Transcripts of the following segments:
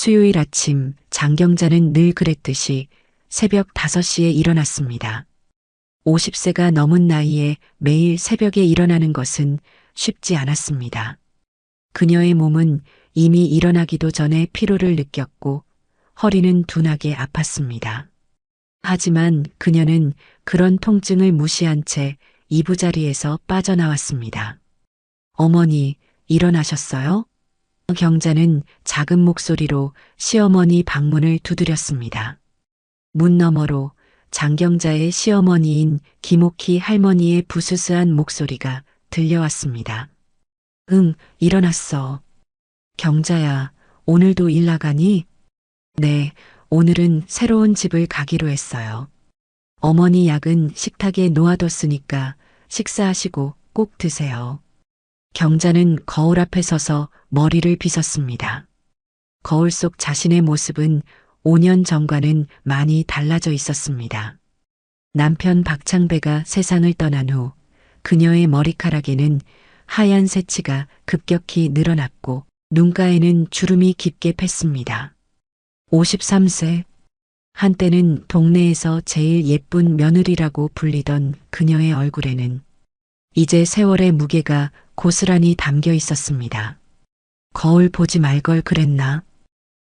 수요일 아침 장경자는 늘 그랬듯이 새벽 5시에 일어났습니다. 50세가 넘은 나이에 매일 새벽에 일어나는 것은 쉽지 않았습니다. 그녀의 몸은 이미 일어나기도 전에 피로를 느꼈고 허리는 둔하게 아팠습니다. 하지만 그녀는 그런 통증을 무시한 채 이부자리에서 빠져나왔습니다. 어머니, 일어나셨어요? 경자는 작은 목소리로 시어머니 방문을 두드렸습니다. 문 너머로 장경자의 시어머니인 김옥희 할머니의 부스스한 목소리가 들려왔습니다. 응, 일어났어. 경자야, 오늘도 일 나가니? 네, 오늘은 새로운 집을 가기로 했어요. 어머니 약은 식탁에 놓아뒀으니까 식사하시고 꼭 드세요. 경자는 거울 앞에 서서 머리를 빗었습니다. 거울 속 자신의 모습은 5년 전과는 많이 달라져 있었습니다. 남편 박창배가 세상을 떠난 후 그녀의 머리카락에는 하얀 새치가 급격히 늘어났고 눈가에는 주름이 깊게 팼습니다. 53세. 한때는 동네에서 제일 예쁜 며느리라고 불리던 그녀의 얼굴에는 이제 세월의 무게가 고스란히 담겨 있었습니다. 거울 보지 말 걸 그랬나?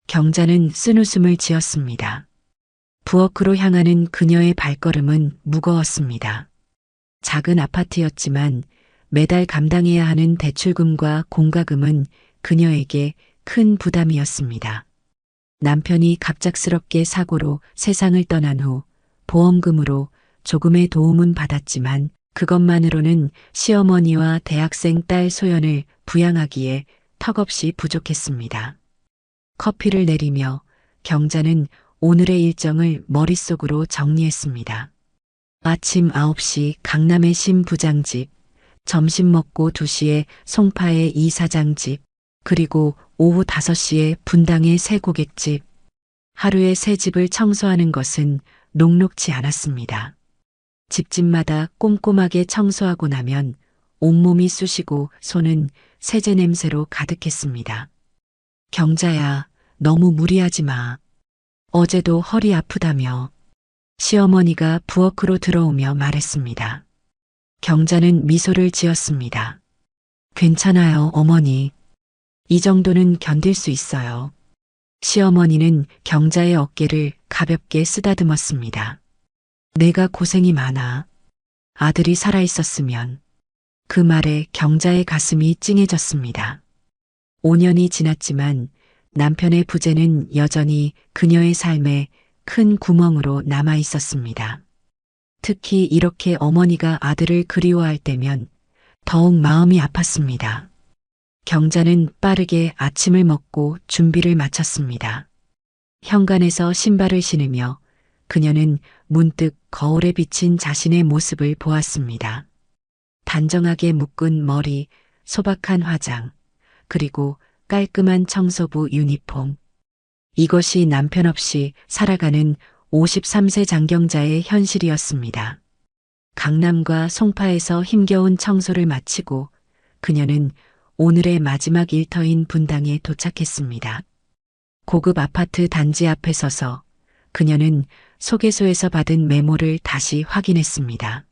경자는 쓴웃음을 지었습니다. 부엌으로 향하는 그녀의 발걸음은 무거웠습니다. 작은 아파트였지만 매달 감당해야 하는 대출금과 공과금은 그녀에게 큰 부담이었습니다. 남편이 갑작스럽게 사고로 세상을 떠난 후 보험금으로 조금의 도움은 받았지만 그것만으로는 시어머니와 대학생 딸 소연을 부양하기에 턱없이 부족했습니다. 커피를 내리며 경자는 오늘의 일정을 머릿속으로 정리했습니다. 아침 9시 강남의 신 부장집, 점심 먹고 2시에 송파의 이 사장집, 그리고 오후 5시에 분당의 새 고객집. 하루에 새 집을 청소하는 것은 녹록지 않았습니다. 집집마다 꼼꼼하게 청소하고 나면 온몸이 쑤시고 손은 세제 냄새로 가득했습니다. 경자야, 너무 무리하지 마. 어제도 허리 아프다며. 시어머니가 부엌으로 들어오며 말했습니다. 경자는 미소를 지었습니다. 괜찮아요, 어머니. 이 정도는 견딜 수 있어요. 시어머니는 경자의 어깨를 가볍게 쓰다듬었습니다. 내가 고생이 많아. 아들이 살아있었으면. 그 말에 경자의 가슴이 찡해졌습니다. 5년이 지났지만 남편의 부재는 여전히 그녀의 삶에 큰 구멍으로 남아 있었습니다. 특히 이렇게 어머니가 아들을 그리워할 때면 더욱 마음이 아팠습니다. 경자는 빠르게 아침을 먹고 준비를 마쳤습니다. 현관에서 신발을 신으며 그녀는 문득 거울에 비친 자신의 모습을 보았습니다. 단정하게 묶은 머리, 소박한 화장, 그리고 깔끔한 청소부 유니폼. 이것이 남편 없이 살아가는 53세 장경자의 현실이었습니다. 강남과 송파에서 힘겨운 청소를 마치고 그녀는 오늘의 마지막 일터인 분당에 도착했습니다. 고급 아파트 단지 앞에 서서 그녀는 소개소에서 받은 메모를 다시 확인했습니다.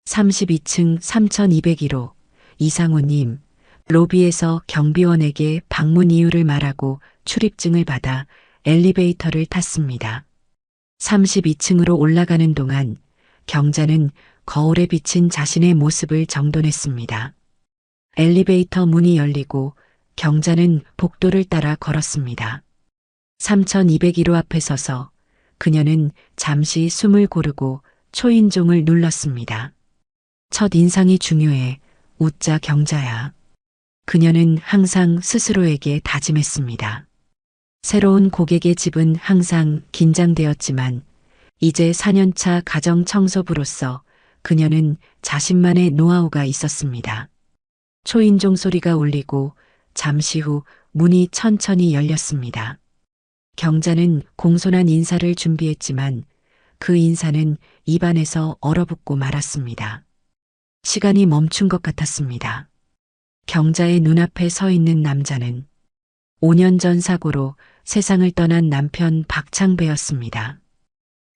32층 3201호 이상우님, 로비에서 경비원에게 방문 이유를 말하고 출입증을 받아 엘리베이터를 탔습니다. 32층으로 올라가는 동안 경자는 거울에 비친 자신의 모습을 정돈했습니다. 엘리베이터 문이 열리고 경자는 복도를 따라 걸었습니다. 3201호 앞에 서서 그녀는 잠시 숨을 고르고 초인종을 눌렀습니다. 첫 인상이 중요해. 웃자 경자야. 그녀는 항상 스스로에게 다짐했습니다. 새로운 고객의 집은 항상 긴장되었지만 이제 4년차 가정 청소부로서 그녀는 자신만의 노하우가 있었습니다. 초인종 소리가 울리고 잠시 후 문이 천천히 열렸습니다. 경자는 공손한 인사를 준비했지만 그 인사는 입안에서 얼어붙고 말았습니다. 시간이 멈춘 것 같았습니다. 경자의 눈앞에 서 있는 남자는 5년 전 사고로 세상을 떠난 남편 박창배였습니다.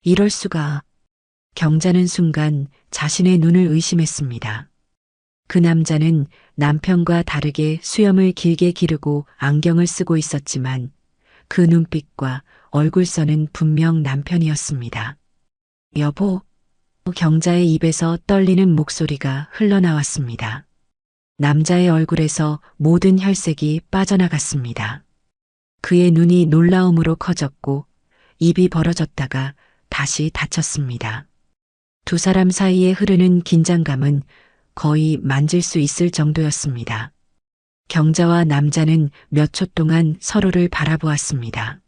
이럴 수가. 경자는 순간 자신의 눈을 의심했습니다. 그 남자는 남편과 다르게 수염을 길게 기르고 안경을 쓰고 있었지만 그 눈빛과 얼굴선은 분명 남편이었습니다. 여보, 경자의 입에서 떨리는 목소리가 흘러나왔습니다. 남자의 얼굴에서 모든 혈색이 빠져나갔습니다. 그의 눈이 놀라움으로 커졌고 입이 벌어졌다가 다시 닫혔습니다. 두 사람 사이에 흐르는 긴장감은 거의 만질 수 있을 정도였습니다. 경자와 남자는 몇 초 동안 서로를 바라보았습니다.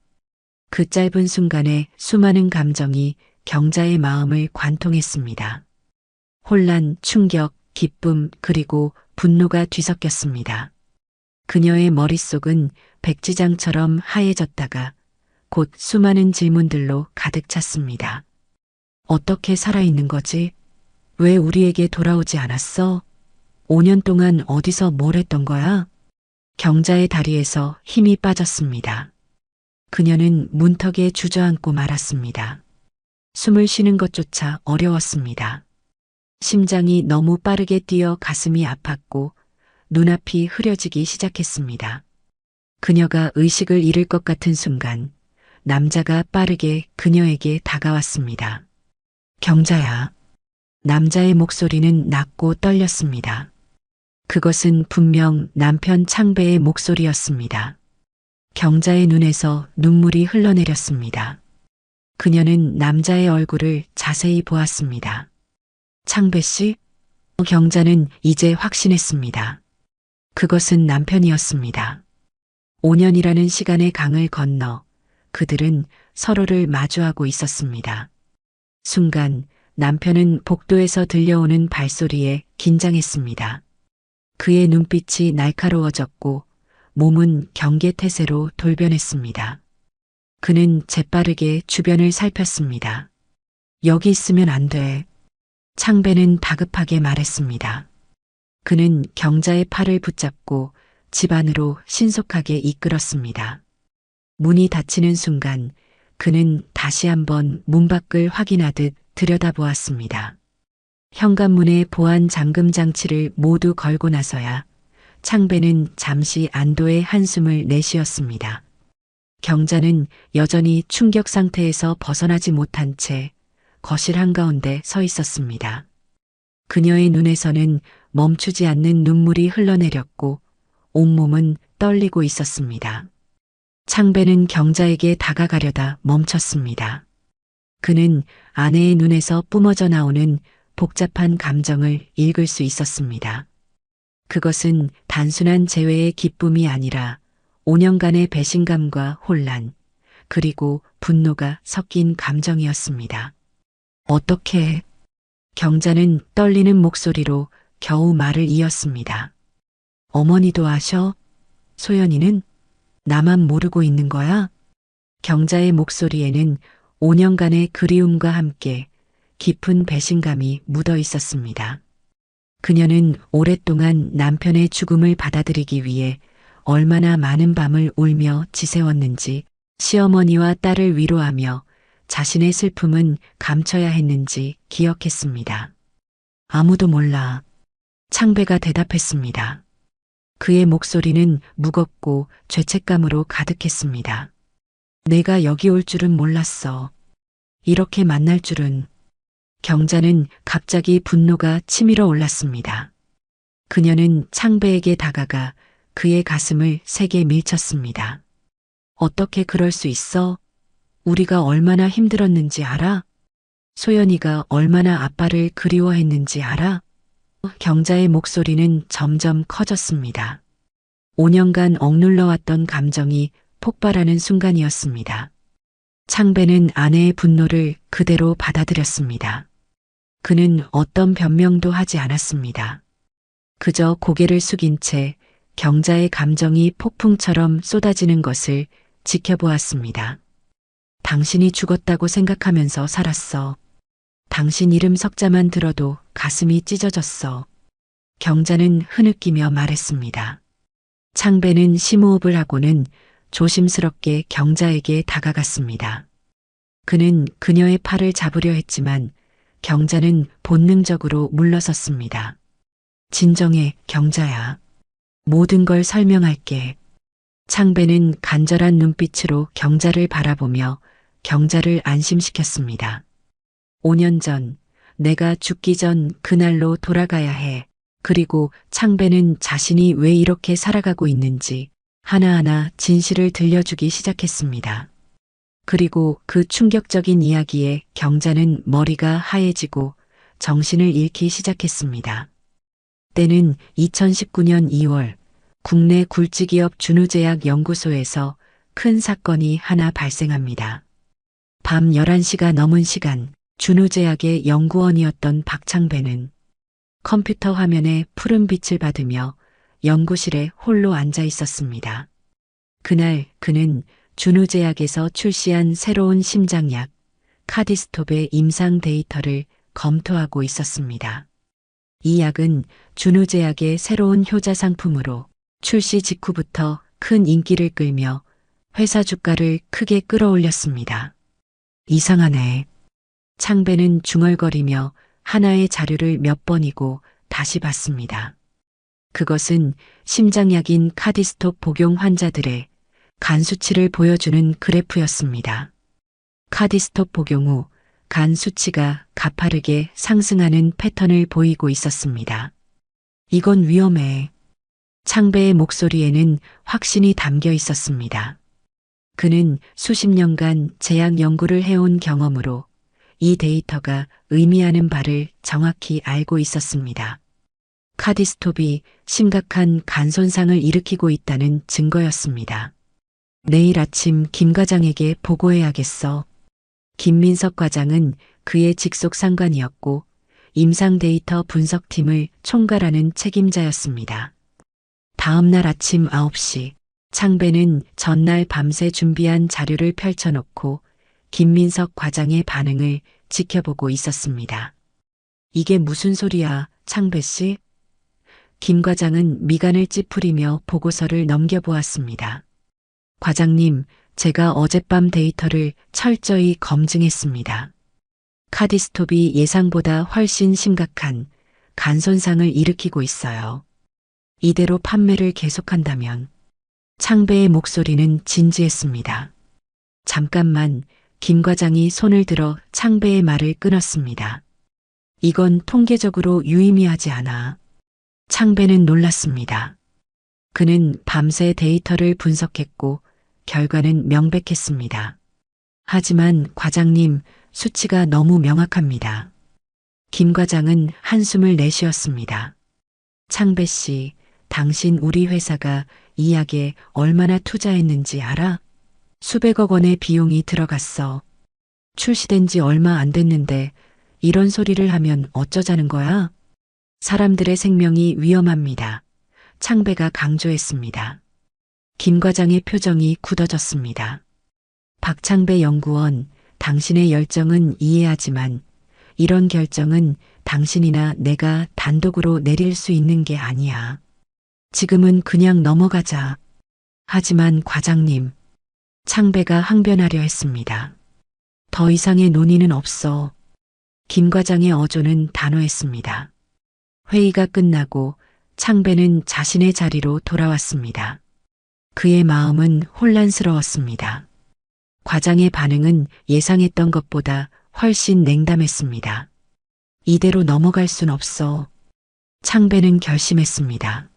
그 짧은 순간에 수많은 감정이 경자의 마음을 관통했습니다. 혼란, 충격, 기쁨, 그리고 분노가 뒤섞였습니다. 그녀의 머릿속은 백지장처럼 하얘졌다가 곧 수많은 질문들로 가득 찼습니다. 어떻게 살아있는 거지? 왜 우리에게 돌아오지 않았어? 5년 동안 어디서 뭘 했던 거야? 경자의 다리에서 힘이 빠졌습니다. 그녀는 문턱에 주저앉고 말았습니다. 숨을 쉬는 것조차 어려웠습니다. 심장이 너무 빠르게 뛰어 가슴이 아팠고 눈앞이 흐려지기 시작했습니다. 그녀가 의식을 잃을 것 같은 순간 남자가 빠르게 그녀에게 다가왔습니다. 경자야. 남자의 목소리는 낮고 떨렸습니다. 그것은 분명 남편 창배의 목소리였습니다. 경자의 눈에서 눈물이 흘러내렸습니다. 그녀는 남자의 얼굴을 자세히 보았습니다. 창배 씨? 경자는 이제 확신했습니다. 그것은 남편이었습니다. 5년이라는 시간의 강을 건너 그들은 서로를 마주하고 있었습니다. 순간 남편은 복도에서 들려오는 발소리에 긴장했습니다. 그의 눈빛이 날카로워졌고 몸은 경계태세로 돌변했습니다. 그는 재빠르게 주변을 살폈습니다. 여기 있으면 안 돼. 창배는 다급하게 말했습니다. 그는 경자의 팔을 붙잡고 집 안으로 신속하게 이끌었습니다. 문이 닫히는 순간 그는 다시 한번 문 밖을 확인하듯 들여다보았습니다. 현관문에 보안 잠금 장치를 모두 걸고 나서야 창배는 잠시 안도의 한숨을 내쉬었습니다. 경자는 여전히 충격 상태에서 벗어나지 못한 채 거실 한가운데 서 있었습니다. 그녀의 눈에서는 멈추지 않는 눈물이 흘러내렸고 온몸은 떨리고 있었습니다. 창배는 경자에게 다가가려다 멈췄습니다. 그는 아내의 눈에서 뿜어져 나오는 복잡한 감정을 읽을 수 있었습니다. 그것은 단순한 재회의 기쁨이 아니라 5년간의 배신감과 혼란, 그리고 분노가 섞인 감정이었습니다. 어떻게? 경자는 떨리는 목소리로 겨우 말을 이었습니다. 어머니도 아셔? 소연이는? 나만 모르고 있는 거야? 경자의 목소리에는 5년간의 그리움과 함께 깊은 배신감이 묻어 있었습니다. 그녀는 오랫동안 남편의 죽음을 받아들이기 위해 얼마나 많은 밤을 울며 지새웠는지, 시어머니와 딸을 위로하며 자신의 슬픔은 감춰야 했는지 기억했습니다. 아무도 몰라. 창배가 대답했습니다. 그의 목소리는 무겁고 죄책감으로 가득했습니다. 내가 여기 올 줄은 몰랐어. 이렇게 만날 줄은. 경자는 갑자기 분노가 치밀어 올랐습니다. 그녀는 창배에게 다가가 그의 가슴을 세게 밀쳤습니다. 어떻게 그럴 수 있어? 우리가 얼마나 힘들었는지 알아? 소연이가 얼마나 아빠를 그리워했는지 알아? 경자의 목소리는 점점 커졌습니다. 5년간 억눌러왔던 감정이 폭발하는 순간이었습니다. 창배는 아내의 분노를 그대로 받아들였습니다. 그는 어떤 변명도 하지 않았습니다. 그저 고개를 숙인 채 경자의 감정이 폭풍처럼 쏟아지는 것을 지켜보았습니다. 당신이 죽었다고 생각하면서 살았어. 당신 이름 석자만 들어도 가슴이 찢어졌어. 경자는 흐느끼며 말했습니다. 창배는 심호흡을 하고는 조심스럽게 경자에게 다가갔습니다. 그는 그녀의 팔을 잡으려 했지만 경자는 본능적으로 물러섰습니다. 진정해, 경자야. 모든 걸 설명할게. 창배는 간절한 눈빛으로 경자를 바라보며 경자를 안심시켰습니다. 5년 전, 내가 죽기 전 그날로 돌아가야 해. 그리고 창배는 자신이 왜 이렇게 살아가고 있는지 하나하나 진실을 들려주기 시작했습니다. 그리고 그 충격적인 이야기에 경자는 머리가 하얘지고 정신을 잃기 시작했습니다. 때는 2019년 2월, 국내 굴지기업 준우제약 연구소에서 큰 사건이 하나 발생합니다. 밤 11시가 넘은 시간, 준우제약의 연구원이었던 박창배는 컴퓨터 화면에 푸른 빛을 받으며 연구실에 홀로 앉아 있었습니다. 그날 그는 준우제약에서 출시한 새로운 심장약 카디스톱의 임상 데이터를 검토하고 있었습니다. 이 약은 준우제약의 새로운 효자 상품으로 출시 직후부터 큰 인기를 끌며 회사 주가를 크게 끌어올렸습니다. 이상하네. 창배는 중얼거리며 하나의 자료를 몇 번이고 다시 봤습니다. 그것은 심장약인 카디스톱 복용 환자들의 간 수치를 보여주는 그래프였습니다. 카디스톱 복용 후 간 수치가 가파르게 상승하는 패턴을 보이고 있었습니다. 이건 위험해. 창배의 목소리에는 확신이 담겨 있었습니다. 그는 수십 년간 제약 연구를 해온 경험으로 이 데이터가 의미하는 바를 정확히 알고 있었습니다. 카디스톱이 심각한 간 손상을 일으키고 있다는 증거였습니다. 내일 아침 김 과장에게 보고해야겠어. 김민석 과장은 그의 직속 상관이었고 임상 데이터 분석팀을 총괄하는 책임자였습니다. 다음 날 아침 9시 창배는 전날 밤새 준비한 자료를 펼쳐놓고 김민석 과장의 반응을 지켜보고 있었습니다. 이게 무슨 소리야, 창배 씨? 김 과장은 미간을 찌푸리며 보고서를 넘겨보았습니다. 과장님, 제가 어젯밤 데이터를 철저히 검증했습니다. 카디스톱이 예상보다 훨씬 심각한 간 손상을 일으키고 있어요. 이대로 판매를 계속한다면 창배의 목소리는 진지했습니다. 잠깐만, 김 과장이 손을 들어 창배의 말을 끊었습니다. 이건 통계적으로 유의미하지 않아. 창배는 놀랐습니다. 그는 밤새 데이터를 분석했고 결과는 명백했습니다. 하지만 과장님, 수치가 너무 명확합니다. 김 과장은 한숨을 내쉬었습니다. 창배 씨, 당신 우리 회사가 이 약에 얼마나 투자했는지 알아? 수백억 원의 비용이 들어갔어. 출시된 지 얼마 안 됐는데 이런 소리를 하면 어쩌자는 거야? 사람들의 생명이 위험합니다. 창배가 강조했습니다. 김 과장의 표정이 굳어졌습니다. 박창배 연구원, 당신의 열정은 이해하지만 이런 결정은 당신이나 내가 단독으로 내릴 수 있는 게 아니야. 지금은 그냥 넘어가자. 하지만 과장님, 창배가 항변하려 했습니다. 더 이상의 논의는 없어. 김 과장의 어조는 단호했습니다. 회의가 끝나고 창배는 자신의 자리로 돌아왔습니다. 그의 마음은 혼란스러웠습니다. 과장의 반응은 예상했던 것보다 훨씬 냉담했습니다. 이대로 넘어갈 순 없어. 창배는 결심했습니다.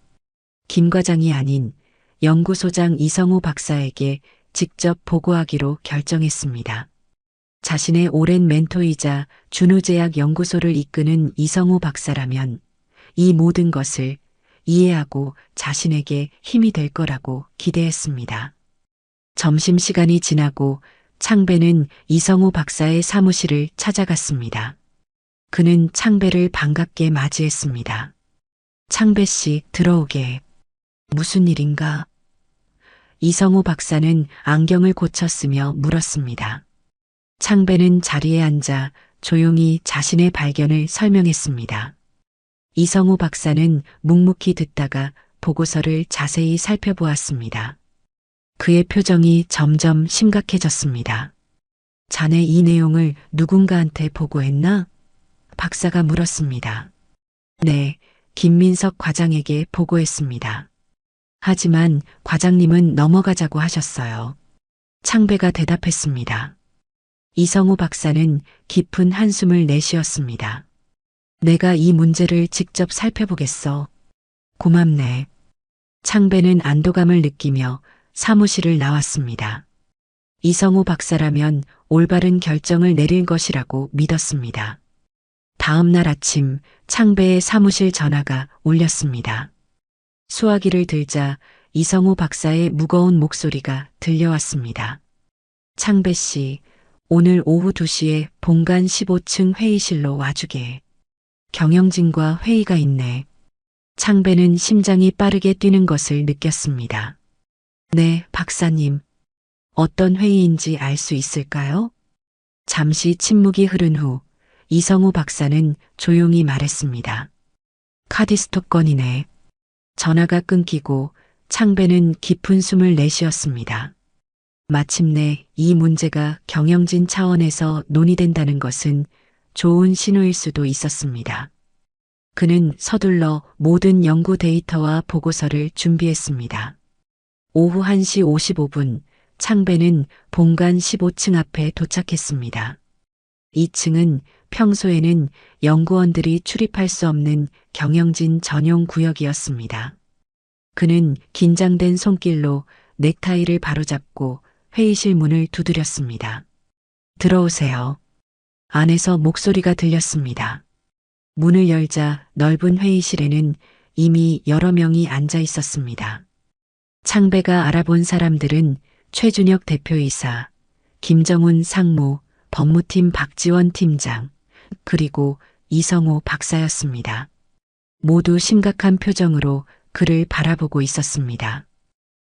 김 과장이 아닌 연구소장 이성우 박사에게 직접 보고하기로 결정했습니다. 자신의 오랜 멘토이자 준우제약 연구소를 이끄는 이성우 박사라면 이 모든 것을 이해하고 자신에게 힘이 될 거라고 기대했습니다. 점심시간이 지나고 창배는 이성우 박사의 사무실을 찾아갔습니다. 그는 창배를 반갑게 맞이했습니다. 창배 씨, 들어오게. 무슨 일인가? 이성우 박사는 안경을 고쳤으며 물었습니다. 창배는 자리에 앉아 조용히 자신의 발견을 설명했습니다. 이성우 박사는 묵묵히 듣다가 보고서를 자세히 살펴보았습니다. 그의 표정이 점점 심각해졌습니다. 자네 이 내용을 누군가한테 보고했나? 박사가 물었습니다. 네, 김민석 과장에게 보고했습니다. 하지만 과장님은 넘어가자고 하셨어요. 창배가 대답했습니다. 이성우 박사는 깊은 한숨을 내쉬었습니다. 내가 이 문제를 직접 살펴보겠어. 고맙네. 창배는 안도감을 느끼며 사무실을 나왔습니다. 이성우 박사라면 올바른 결정을 내릴 것이라고 믿었습니다. 다음 날 아침 창배의 사무실 전화가 울렸습니다. 수화기를 들자 이성우 박사의 무거운 목소리가 들려왔습니다. 창배 씨, 오늘 오후 2시에 본관 15층 회의실로 와주게. 경영진과 회의가 있네. 창배는 심장이 빠르게 뛰는 것을 느꼈습니다. 네, 박사님. 어떤 회의인지 알 수 있을까요? 잠시 침묵이 흐른 후 이성우 박사는 조용히 말했습니다. 카디스톱 건이네. 전화가 끊기고 창배는 깊은 숨을 내쉬었습니다. 마침내 이 문제가 경영진 차원에서 논의된다는 것은 좋은 신호일 수도 있었습니다. 그는 서둘러 모든 연구 데이터와 보고서를 준비했습니다. 오후 1시 55분 창배는 본관 15층 앞에 도착했습니다. 2층은 평소에는 연구원들이 출입할 수 없는 경영진 전용 구역이었습니다. 그는 긴장된 손길로 넥타이를 바로잡고 회의실 문을 두드렸습니다. 들어오세요. 안에서 목소리가 들렸습니다. 문을 열자 넓은 회의실에는 이미 여러 명이 앉아 있었습니다. 창배가 알아본 사람들은 최준혁 대표이사, 김정훈 상무, 법무팀 박지원 팀장, 그리고 이성우 박사였습니다. 모두 심각한 표정으로 그를 바라보고 있었습니다.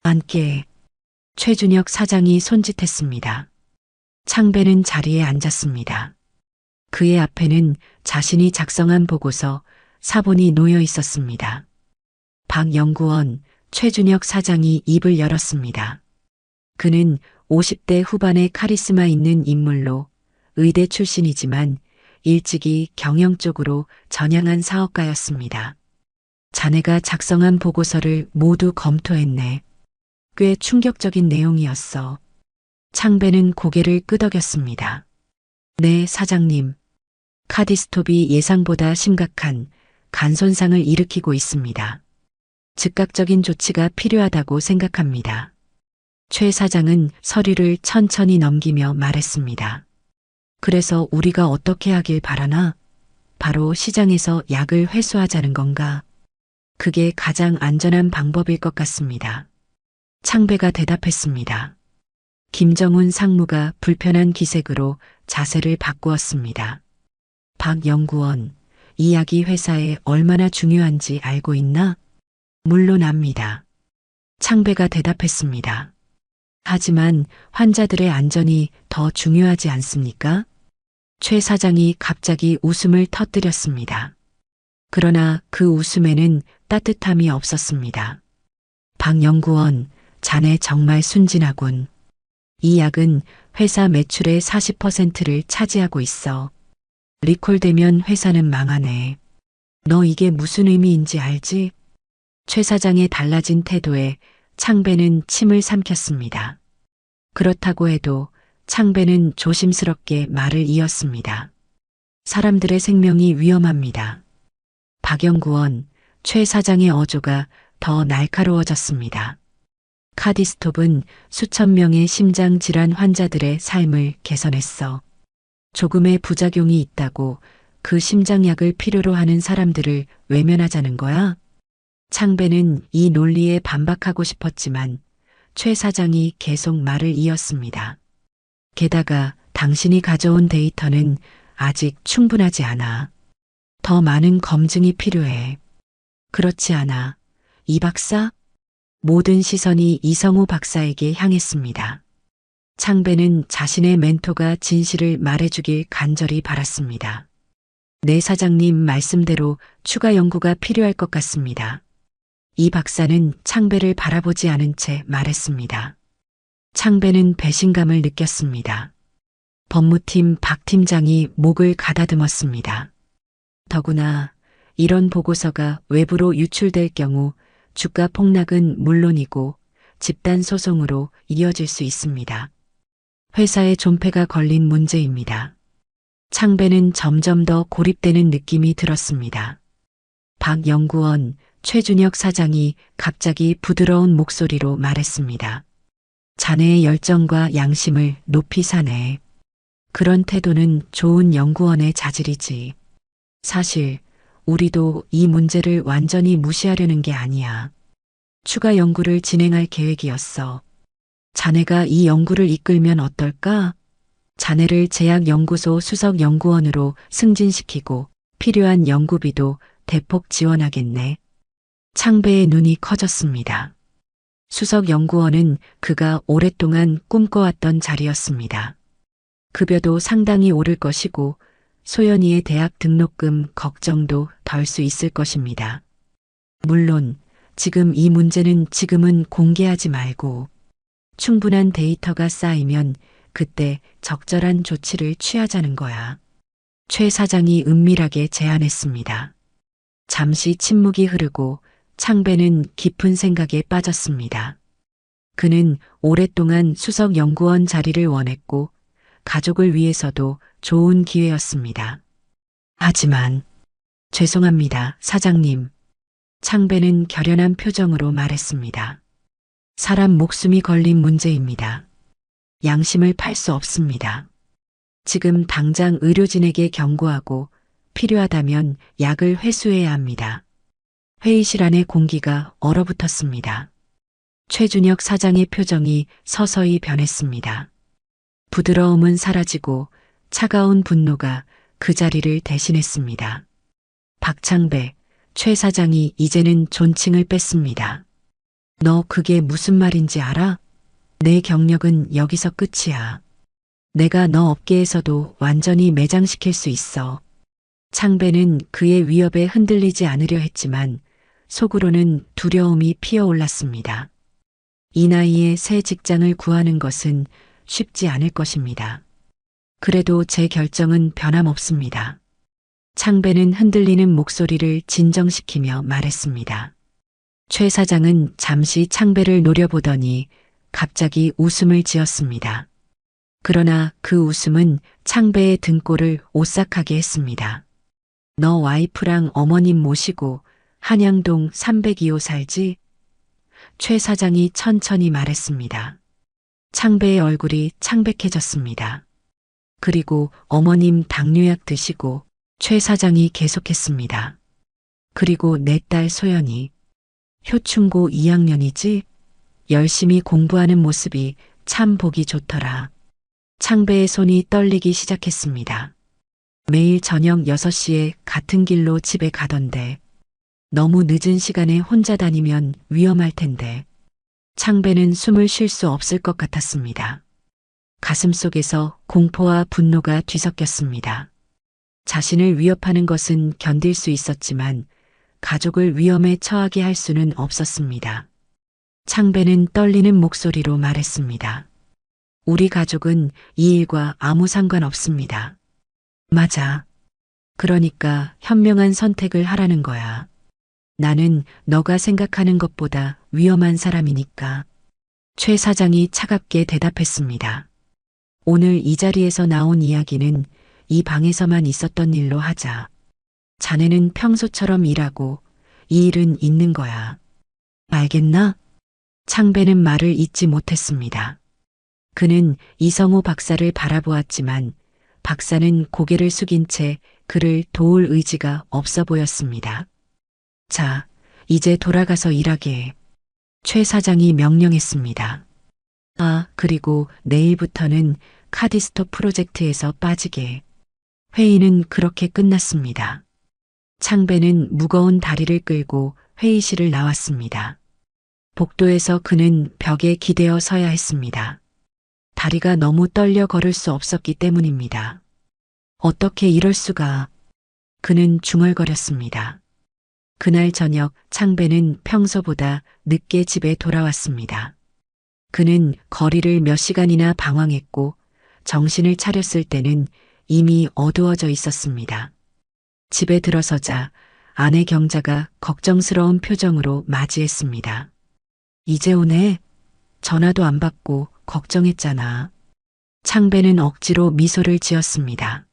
앉게. 최준혁 사장이 손짓했습니다. 창배는 자리에 앉았습니다. 그의 앞에는 자신이 작성한 보고서 사본이 놓여 있었습니다. 박 연구원, 최준혁 사장이 입을 열었습니다. 그는 50대 후반의 카리스마 있는 인물로 의대 출신이지만 일찍이 경영 쪽으로 전향한 사업가였습니다. 자네가 작성한 보고서를 모두 검토했네. 꽤 충격적인 내용이었어. 창배는 고개를 끄덕였습니다. 네, 사장님. 카디스톱이 예상보다 심각한 간 손상을 일으키고 있습니다. 즉각적인 조치가 필요하다고 생각합니다. 최 사장은 서류를 천천히 넘기며 말했습니다. 그래서 우리가 어떻게 하길 바라나? 바로 시장에서 약을 회수하자는 건가? 그게 가장 안전한 방법일 것 같습니다. 창배가 대답했습니다. 김정훈 상무가 불편한 기색으로 자세를 바꾸었습니다. 박 연구원, 이 약이 회사에 얼마나 중요한지 알고 있나? 물론 압니다. 창배가 대답했습니다. 하지만 환자들의 안전이 더 중요하지 않습니까? 최 사장이 갑자기 웃음을 터뜨렸습니다. 그러나 그 웃음에는 따뜻함이 없었습니다. 박 연구원, 자네 정말 순진하군. 이 약은 회사 매출의 40%를 차지하고 있어. 리콜되면 회사는 망하네. 너 이게 무슨 의미인지 알지? 최 사장의 달라진 태도에 창배는 침을 삼켰습니다. 그렇다고 해도 창배는 조심스럽게 말을 이었습니다. 사람들의 생명이 위험합니다. 박 연구원, 최 사장의 어조가 더 날카로워졌습니다. 카디스톱은 수천 명의 심장 질환 환자들의 삶을 개선했어. 조금의 부작용이 있다고 그 심장약을 필요로 하는 사람들을 외면하자는 거야? 창배는 이 논리에 반박하고 싶었지만 최 사장이 계속 말을 이었습니다. 게다가 당신이 가져온 데이터는 아직 충분하지 않아. 더 많은 검증이 필요해. 그렇지 않아. 이 박사? 모든 시선이 이성우 박사에게 향했습니다. 창배는 자신의 멘토가 진실을 말해주길 간절히 바랐습니다. 네, 사장님 말씀대로 추가 연구가 필요할 것 같습니다. 이 박사는 창배를 바라보지 않은 채 말했습니다. 창배는 배신감을 느꼈습니다. 법무팀 박 팀장이 목을 가다듬었습니다. 더구나 이런 보고서가 외부로 유출될 경우 주가 폭락은 물론이고 집단 소송으로 이어질 수 있습니다. 회사의 존폐가 걸린 문제입니다. 창배는 점점 더 고립되는 느낌이 들었습니다. 박 연구원, 최준혁 사장이 갑자기 부드러운 목소리로 말했습니다. 자네의 열정과 양심을 높이 사네. 그런 태도는 좋은 연구원의 자질이지. 사실 우리도 이 문제를 완전히 무시하려는 게 아니야. 추가 연구를 진행할 계획이었어. 자네가 이 연구를 이끌면 어떨까? 자네를 제약연구소 수석 연구원으로 승진시키고 필요한 연구비도 대폭 지원하겠네. 창배의 눈이 커졌습니다. 수석 연구원은 그가 오랫동안 꿈꿔왔던 자리였습니다. 급여도 상당히 오를 것이고 소연이의 대학 등록금 걱정도 덜 수 있을 것입니다. 물론 지금 이 문제는 지금은 공개하지 말고 충분한 데이터가 쌓이면 그때 적절한 조치를 취하자는 거야. 최 사장이 은밀하게 제안했습니다. 잠시 침묵이 흐르고 창배는 깊은 생각에 빠졌습니다. 그는 오랫동안 수석 연구원 자리를 원했고 가족을 위해서도 좋은 기회였습니다. 하지만 죄송합니다, 사장님. 창배는 결연한 표정으로 말했습니다. 사람 목숨이 걸린 문제입니다. 양심을 팔 수 없습니다. 지금 당장 의료진에게 경고하고 필요하다면 약을 회수해야 합니다. 회의실 안의 공기가 얼어붙었습니다. 최준혁 사장의 표정이 서서히 변했습니다. 부드러움은 사라지고 차가운 분노가 그 자리를 대신했습니다. 박창배, 최 사장이 이제는 존칭을 뺐습니다. 너 그게 무슨 말인지 알아? 내 경력은 여기서 끝이야. 내가 너 업계에서도 완전히 매장시킬 수 있어. 창배는 그의 위협에 흔들리지 않으려 했지만 속으로는 두려움이 피어올랐습니다. 이 나이에 새 직장을 구하는 것은 쉽지 않을 것입니다. 그래도 제 결정은 변함없습니다. 창배는 흔들리는 목소리를 진정시키며 말했습니다. 최 사장은 잠시 창배를 노려보더니 갑자기 웃음을 지었습니다. 그러나 그 웃음은 창배의 등골을 오싹하게 했습니다. 너 와이프랑 어머님 모시고 한양동 302호 살지? 최 사장이 천천히 말했습니다. 창배의 얼굴이 창백해졌습니다. 그리고 어머님 당뇨약 드시고 최 사장이 계속했습니다. 그리고 내 딸 소연이 효충고 2학년이지? 열심히 공부하는 모습이 참 보기 좋더라. 창배의 손이 떨리기 시작했습니다. 매일 저녁 6시에 같은 길로 집에 가던데 너무 늦은 시간에 혼자 다니면 위험할 텐데. 창배는 숨을 쉴 수 없을 것 같았습니다. 가슴속에서 공포와 분노가 뒤섞였습니다. 자신을 위협하는 것은 견딜 수 있었지만 가족을 위험에 처하게 할 수는 없었습니다. 창배는 떨리는 목소리로 말했습니다. 우리 가족은 이 일과 아무 상관없습니다. 맞아. 그러니까 현명한 선택을 하라는 거야. 나는 너가 생각하는 것보다 위험한 사람이니까. 최 사장이 차갑게 대답했습니다. 오늘 이 자리에서 나온 이야기는 이 방에서만 있었던 일로 하자. 자네는 평소처럼 일하고 이 일은 있는 거야. 알겠나? 창배는 말을 잇지 못했습니다. 그는 이성호 박사를 바라보았지만 박사는 고개를 숙인 채 그를 도울 의지가 없어 보였습니다. 자, 이제 돌아가서 일하게 해. 최 사장이 명령했습니다. 아, 그리고 내일부터는 카디스토 프로젝트에서 빠지게 해. 회의는 그렇게 끝났습니다. 창배는 무거운 다리를 끌고 회의실을 나왔습니다. 복도에서 그는 벽에 기대어 서야 했습니다. 다리가 너무 떨려 걸을 수 없었기 때문입니다. 어떻게 이럴 수가. 그는 중얼거렸습니다. 그날 저녁 창배는 평소보다 늦게 집에 돌아왔습니다. 그는 거리를 몇 시간이나 방황했고 정신을 차렸을 때는 이미 어두워져 있었습니다. 집에 들어서자 아내 경자가 걱정스러운 표정으로 맞이했습니다. 이제 오네? 전화도 안 받고 걱정했잖아. 창배는 억지로 미소를 지었습니다.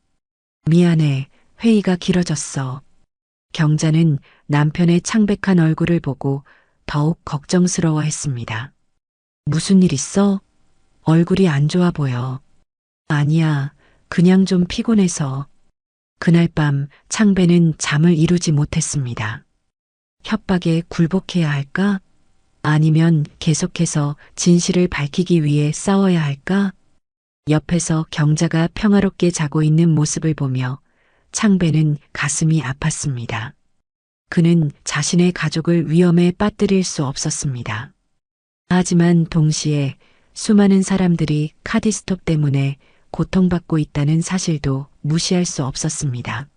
미안해, 회의가 길어졌어. 경자는 남편의 창백한 얼굴을 보고 더욱 걱정스러워했습니다. 무슨 일 있어? 얼굴이 안 좋아 보여. 아니야, 그냥 좀 피곤해서. 그날 밤 창배는 잠을 이루지 못했습니다. 협박에 굴복해야 할까? 아니면 계속해서 진실을 밝히기 위해 싸워야 할까? 옆에서 경자가 평화롭게 자고 있는 모습을 보며 창배는 가슴이 아팠습니다. 그는 자신의 가족을 위험에 빠뜨릴 수 없었습니다. 하지만 동시에 수많은 사람들이 카디스톱 때문에 고통받고 있다는 사실도 무시할 수 없었습니다.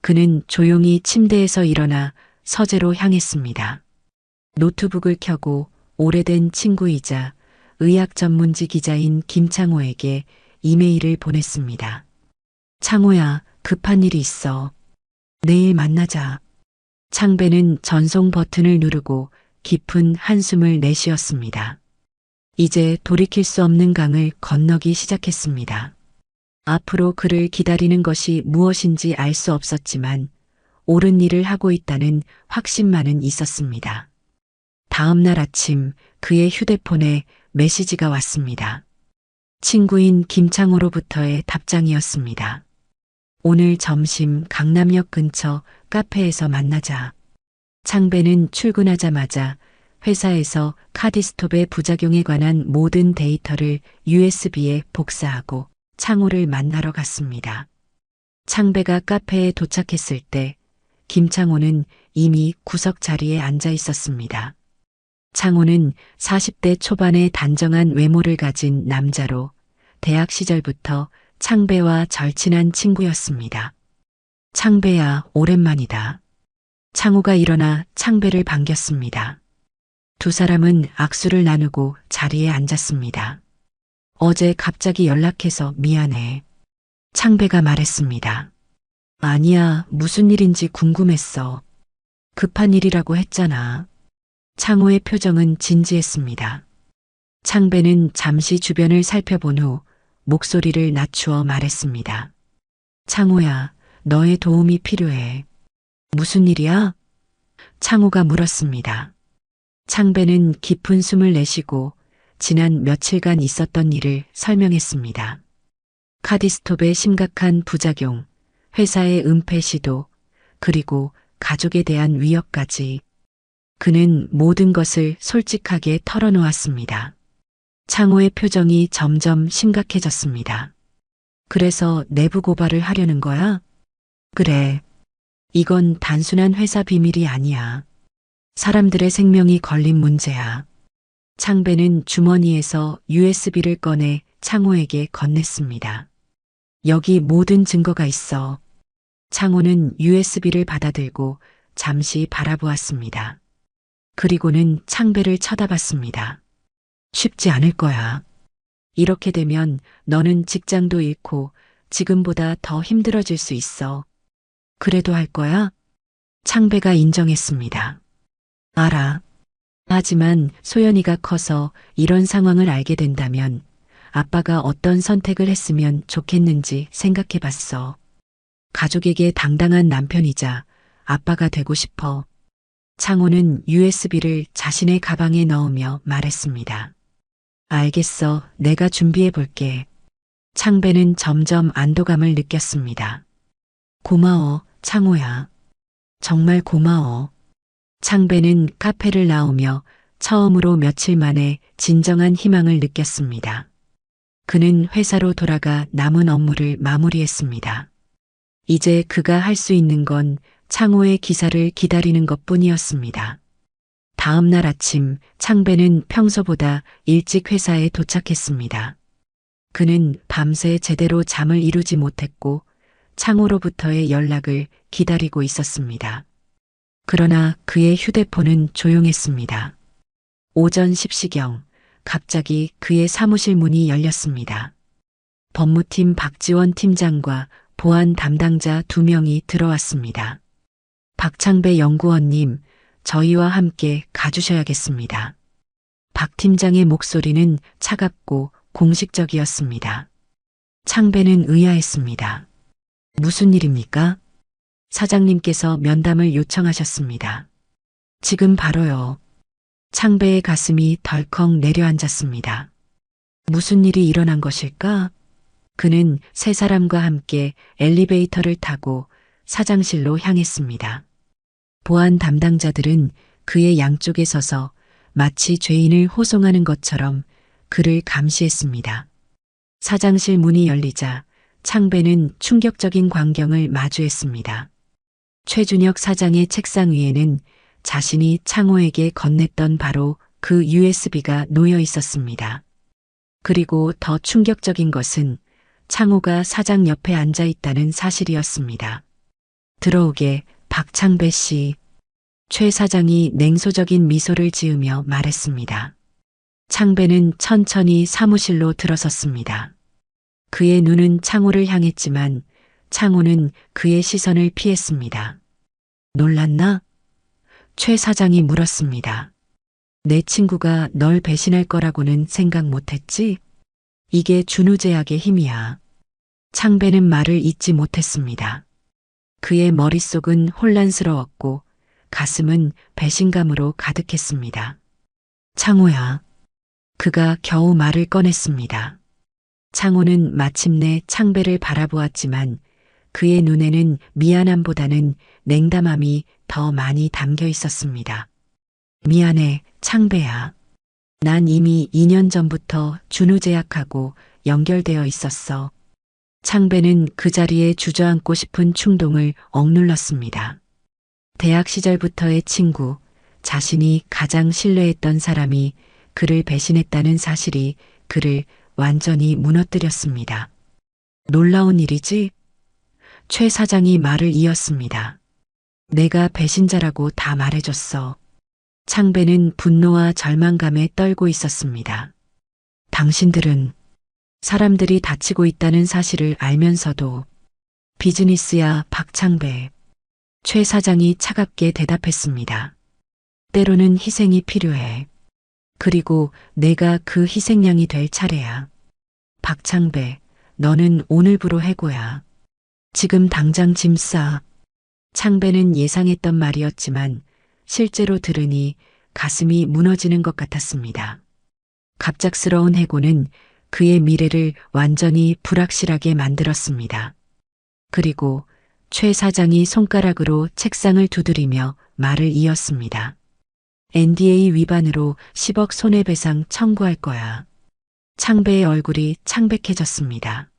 그는 조용히 침대에서 일어나 서재로 향했습니다. 노트북을 켜고 오래된 친구이자 의학 전문지 기자인 김창호에게 이메일을 보냈습니다. 창호야, 급한 일이 있어. 내일 만나자. 창배는 전송 버튼을 누르고 깊은 한숨을 내쉬었습니다. 이제 돌이킬 수 없는 강을 건너기 시작했습니다. 앞으로 그를 기다리는 것이 무엇인지 알 수 없었지만 옳은 일을 하고 있다는 확신만은 있었습니다. 다음 날 아침 그의 휴대폰에 메시지가 왔습니다. 친구인 김창호로부터의 답장이었습니다. 오늘 점심 강남역 근처 카페에서 만나자. 창배는 출근하자마자 회사에서 카디스톱의 부작용에 관한 모든 데이터를 USB에 복사하고 창호를 만나러 갔습니다. 창배가 카페에 도착했을 때 김창호는 이미 구석 자리에 앉아 있었습니다. 창호는 40대 초반의 단정한 외모를 가진 남자로 대학 시절부터 창배와 절친한 친구였습니다. 창배야, 오랜만이다. 창호가 일어나 창배를 반겼습니다. 두 사람은 악수를 나누고 자리에 앉았습니다. 어제 갑자기 연락해서 미안해. 창배가 말했습니다. 아니야, 무슨 일인지 궁금했어. 급한 일이라고 했잖아. 창호의 표정은 진지했습니다. 창배는 잠시 주변을 살펴본 후 목소리를 낮추어 말했습니다. 창호야, 너의 도움이 필요해. 무슨 일이야? 창호가 물었습니다. 창배는 깊은 숨을 내쉬고 지난 며칠간 있었던 일을 설명했습니다. 카디스톱의 심각한 부작용, 회사의 은폐 시도, 그리고 가족에 대한 위협까지. 그는 모든 것을 솔직하게 털어놓았습니다. 창호의 표정이 점점 심각해졌습니다. 그래서 내부 고발을 하려는 거야? 그래. 이건 단순한 회사 비밀이 아니야. 사람들의 생명이 걸린 문제야. 창배는 주머니에서 USB를 꺼내 창호에게 건넸습니다. 여기 모든 증거가 있어. 창호는 USB를 받아들고 잠시 바라보았습니다. 그리고는 창배를 쳐다봤습니다. 쉽지 않을 거야. 이렇게 되면 너는 직장도 잃고 지금보다 더 힘들어질 수 있어. 그래도 할 거야? 창배가 인정했습니다. 알아. 하지만 소연이가 커서 이런 상황을 알게 된다면 아빠가 어떤 선택을 했으면 좋겠는지 생각해 봤어. 가족에게 당당한 남편이자 아빠가 되고 싶어. 창호는 USB를 자신의 가방에 넣으며 말했습니다. 알겠어. 내가 준비해 볼게. 창배는 점점 안도감을 느꼈습니다. 고마워, 창호야. 정말 고마워. 창배는 카페를 나오며 처음으로 며칠 만에 진정한 희망을 느꼈습니다. 그는 회사로 돌아가 남은 업무를 마무리했습니다. 이제 그가 할 수 있는 건 창호의 기사를 기다리는 것뿐이었습니다. 다음 날 아침 창배는 평소보다 일찍 회사에 도착했습니다. 그는 밤새 제대로 잠을 이루지 못했고 창호로부터의 연락을 기다리고 있었습니다. 그러나 그의 휴대폰은 조용했습니다. 오전 10시경 갑자기 그의 사무실 문이 열렸습니다. 법무팀 박지원 팀장과 보안 담당자 2명이 들어왔습니다. 박창배 연구원님, 저희와 함께 가주셔야겠습니다. 박 팀장의 목소리는 차갑고 공식적이었습니다. 창배는 의아했습니다. 무슨 일입니까? 사장님께서 면담을 요청하셨습니다. 지금 바로요. 창배의 가슴이 덜컥 내려앉았습니다. 무슨 일이 일어난 것일까? 그는 세 사람과 함께 엘리베이터를 타고 사장실로 향했습니다. 보안 담당자들은 그의 양쪽에 서서 마치 죄인을 호송하는 것처럼 그를 감시했습니다. 사장실 문이 열리자 창배는 충격적인 광경을 마주했습니다. 최준혁 사장의 책상 위에는 자신이 창호에게 건넸던 바로 그 USB가 놓여 있었습니다. 그리고 더 충격적인 것은 창호가 사장 옆에 앉아 있다는 사실이었습니다. 들어오게, 박창배 씨. 최 사장이 냉소적인 미소를 지으며 말했습니다. 창배는 천천히 사무실로 들어섰습니다. 그의 눈은 창호를 향했지만 창호는 그의 시선을 피했습니다. 놀랐나? 최 사장이 물었습니다. 내 친구가 널 배신할 거라고는 생각 못했지? 이게 준우제약의 힘이야. 창배는 말을 잇지 못했습니다. 그의 머릿속은 혼란스러웠고 가슴은 배신감으로 가득했습니다. 창호야. 그가 겨우 말을 꺼냈습니다. 창호는 마침내 창배를 바라보았지만 그의 눈에는 미안함보다는 냉담함이 더 많이 담겨 있었습니다. 미안해, 창배야. 난 이미 2년 전부터 준우제약하고 연결되어 있었어. 창배는 그 자리에 주저앉고 싶은 충동을 억눌렀습니다. 대학 시절부터의 친구, 자신이 가장 신뢰했던 사람이 그를 배신했다는 사실이 그를 완전히 무너뜨렸습니다. 놀라운 일이지? 최 사장이 말을 이었습니다. 내가 배신자라고 다 말해줬어. 창배는 분노와 절망감에 떨고 있었습니다. 당신들은 사람들이 다치고 있다는 사실을 알면서도 비즈니스야, 박창배. 최 사장이 차갑게 대답했습니다. 때로는 희생이 필요해. 그리고 내가 그 희생양이 될 차례야. 박창배, 너는 오늘부로 해고야. 지금 당장 짐 싸. 창배는 예상했던 말이었지만 실제로 들으니 가슴이 무너지는 것 같았습니다. 갑작스러운 해고는 그의 미래를 완전히 불확실하게 만들었습니다. 그리고 최 사장이 손가락으로 책상을 두드리며 말을 이었습니다. NDA 위반으로 10억 손해배상 청구할 거야. 창배의 얼굴이 창백해졌습니다.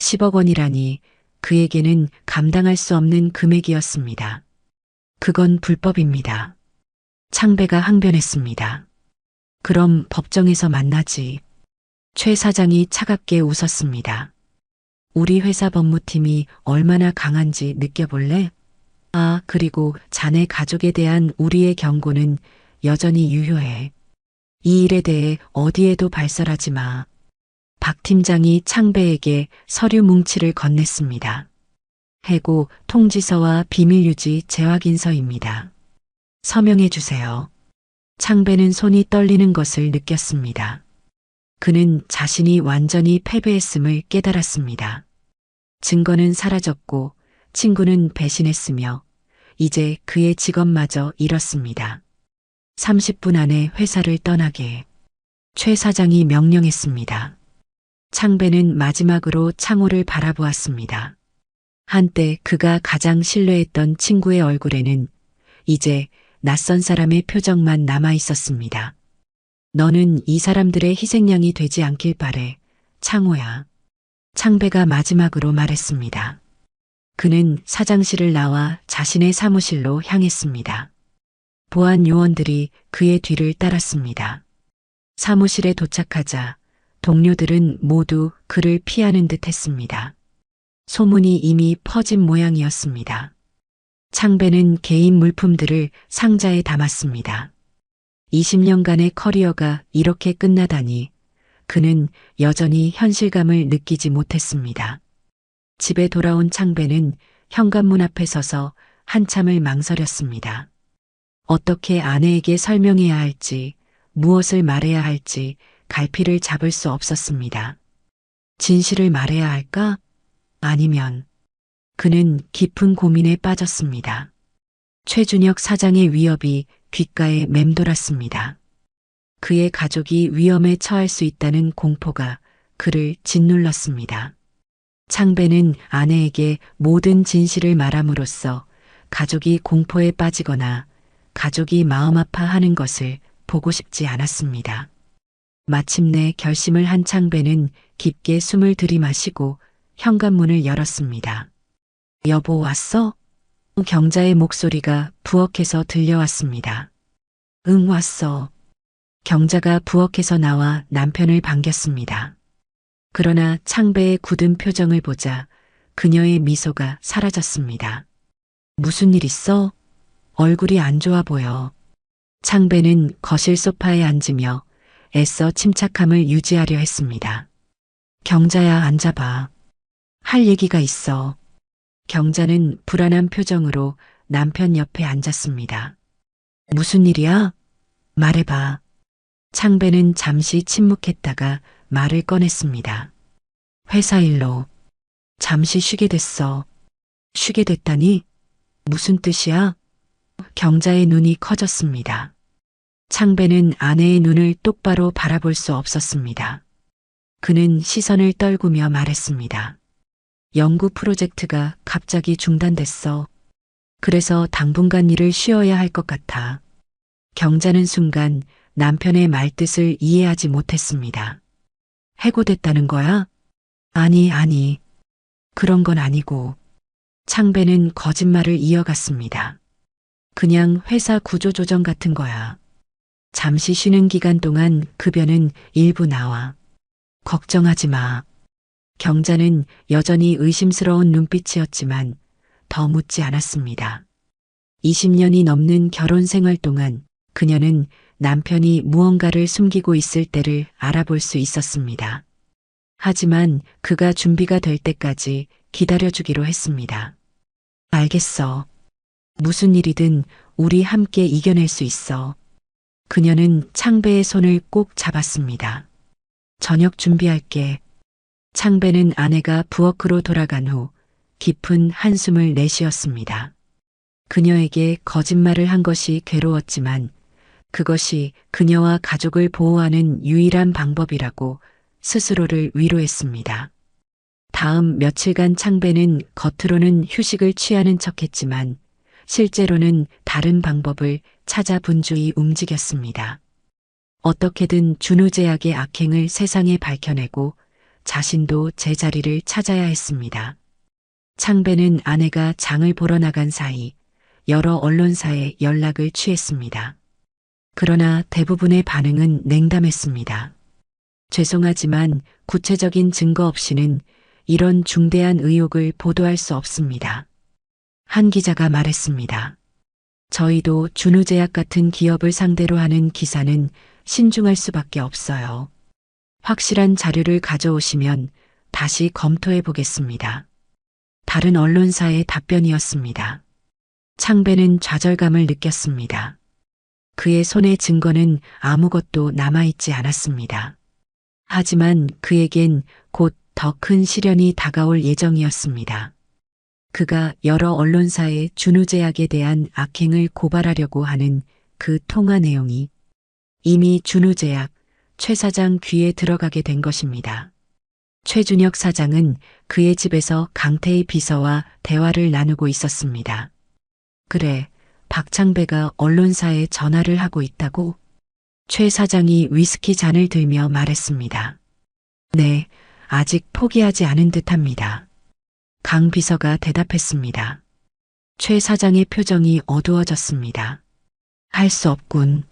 10억 원이라니 그에게는 감당할 수 없는 금액이었습니다. 그건 불법입니다. 창배가 항변했습니다. 그럼 법정에서 만나지. 최 사장이 차갑게 웃었습니다. 우리 회사 법무팀이 얼마나 강한지 느껴볼래? 아, 그리고 자네 가족에 대한 우리의 경고는 여전히 유효해. 이 일에 대해 어디에도 발설하지 마. 박 팀장이 창배에게 서류 뭉치를 건넸습니다. 해고 통지서와 비밀유지 재확인서입니다. 서명해 주세요. 창배는 손이 떨리는 것을 느꼈습니다. 그는 자신이 완전히 패배했음을 깨달았습니다. 증거는 사라졌고 친구는 배신했으며 이제 그의 직업마저 잃었습니다. 30분 안에 회사를 떠나게 최 사장이 명령했습니다. 창배는 마지막으로 창호를 바라보았습니다. 한때 그가 가장 신뢰했던 친구의 얼굴에는 이제 낯선 사람의 표정만 남아 있었습니다. 너는 이 사람들의 희생양이 되지 않길 바래, 창호야. 창배가 마지막으로 말했습니다. 그는 사장실을 나와 자신의 사무실로 향했습니다. 보안 요원들이 그의 뒤를 따랐습니다. 사무실에 도착하자 동료들은 모두 그를 피하는 듯 했습니다. 소문이 이미 퍼진 모양이었습니다. 창배는 개인 물품들을 상자에 담았습니다. 20년간의 커리어가 이렇게 끝나다니 그는 여전히 현실감을 느끼지 못했습니다. 집에 돌아온 창배는 현관문 앞에 서서 한참을 망설였습니다. 어떻게 아내에게 설명해야 할지, 무엇을 말해야 할지 갈피를 잡을 수 없었습니다. 진실을 말해야 할까? 아니면 그는 깊은 고민에 빠졌습니다. 최준혁 사장의 위협이 귓가에 맴돌았습니다. 그의 가족이 위험에 처할 수 있다는 공포가 그를 짓눌렀습니다. 창배는 아내에게 모든 진실을 말함으로써 가족이 공포에 빠지거나 가족이 마음 아파하는 것을 보고 싶지 않았습니다. 마침내 결심을 한 창배는 깊게 숨을 들이마시고 현관문을 열었습니다. 여보 왔어? 경자의 목소리가 부엌에서 들려왔습니다. 응 왔어. 경자가 부엌에서 나와 남편을 반겼습니다. 그러나 창배의 굳은 표정을 보자 그녀의 미소가 사라졌습니다. 무슨 일 있어? 얼굴이 안 좋아 보여. 창배는 거실 소파에 앉으며 애써 침착함을 유지하려 했습니다. 경자야 앉아봐. 할 얘기가 있어. 경자는 불안한 표정으로 남편 옆에 앉았습니다. 무슨 일이야? 말해봐. 창배는 잠시 침묵했다가 말을 꺼냈습니다. 회사 일로 잠시 쉬게 됐어. 쉬게 됐다니? 무슨 뜻이야? 경자의 눈이 커졌습니다. 창배는 아내의 눈을 똑바로 바라볼 수 없었습니다. 그는 시선을 떨구며 말했습니다. 연구 프로젝트가 갑자기 중단됐어. 그래서 당분간 일을 쉬어야 할 것 같아. 경자는 순간 남편의 말뜻을 이해하지 못했습니다. 해고됐다는 거야? 아니. 그런 건 아니고. 창배는 거짓말을 이어갔습니다. 그냥 회사 구조조정 같은 거야. 잠시 쉬는 기간 동안 급여는 일부 나와. 걱정하지 마. 경자는 여전히 의심스러운 눈빛이었지만 더 묻지 않았습니다. 20년이 넘는 결혼 생활 동안 그녀는 남편이 무언가를 숨기고 있을 때를 알아볼 수 있었습니다. 하지만 그가 준비가 될 때까지 기다려주기로 했습니다. 알겠어. 무슨 일이든 우리 함께 이겨낼 수 있어. 그녀는 창배의 손을 꼭 잡았습니다. 저녁 준비할게. 창배는 아내가 부엌으로 돌아간 후 깊은 한숨을 내쉬었습니다. 그녀에게 거짓말을 한 것이 괴로웠지만 그것이 그녀와 가족을 보호하는 유일한 방법이라고 스스로를 위로했습니다. 다음 며칠간 창배는 겉으로는 휴식을 취하는 척했지만 실제로는 다른 방법을 찾아 분주히 움직였습니다. 어떻게든 준우제약의 악행을 세상에 밝혀내고 자신도 제자리를 찾아야 했습니다. 창배는 아내가 장을 보러 나간 사이 여러 언론사에 연락을 취했습니다. 그러나 대부분의 반응은 냉담했습니다. 죄송하지만 구체적인 증거 없이는 이런 중대한 의혹을 보도할 수 없습니다. 한 기자가 말했습니다. 저희도 준우제약 같은 기업을 상대로 하는 기사는 신중할 수밖에 없어요. 확실한 자료를 가져오시면 다시 검토해 보겠습니다. 다른 언론사의 답변이었습니다. 창배는 좌절감을 느꼈습니다. 그의 손에 증거는 아무것도 남아있지 않았습니다. 하지만 그에겐 곧 더 큰 시련이 다가올 예정이었습니다. 그가 여러 언론사의 준우제약에 대한 악행을 고발하려고 하는 그 통화 내용이 이미 준우제약 최 사장 귀에 들어가게 된 것입니다. 최준혁 사장은 그의 집에서 강태희 비서와 대화를 나누고 있었습니다. 그래, 박창배가 언론사에 전화를 하고 있다고? 최 사장이 위스키 잔을 들며 말했습니다. 네, 아직 포기하지 않은 듯합니다. 강 비서가 대답했습니다. 최 사장의 표정이 어두워졌습니다. 할 수 없군.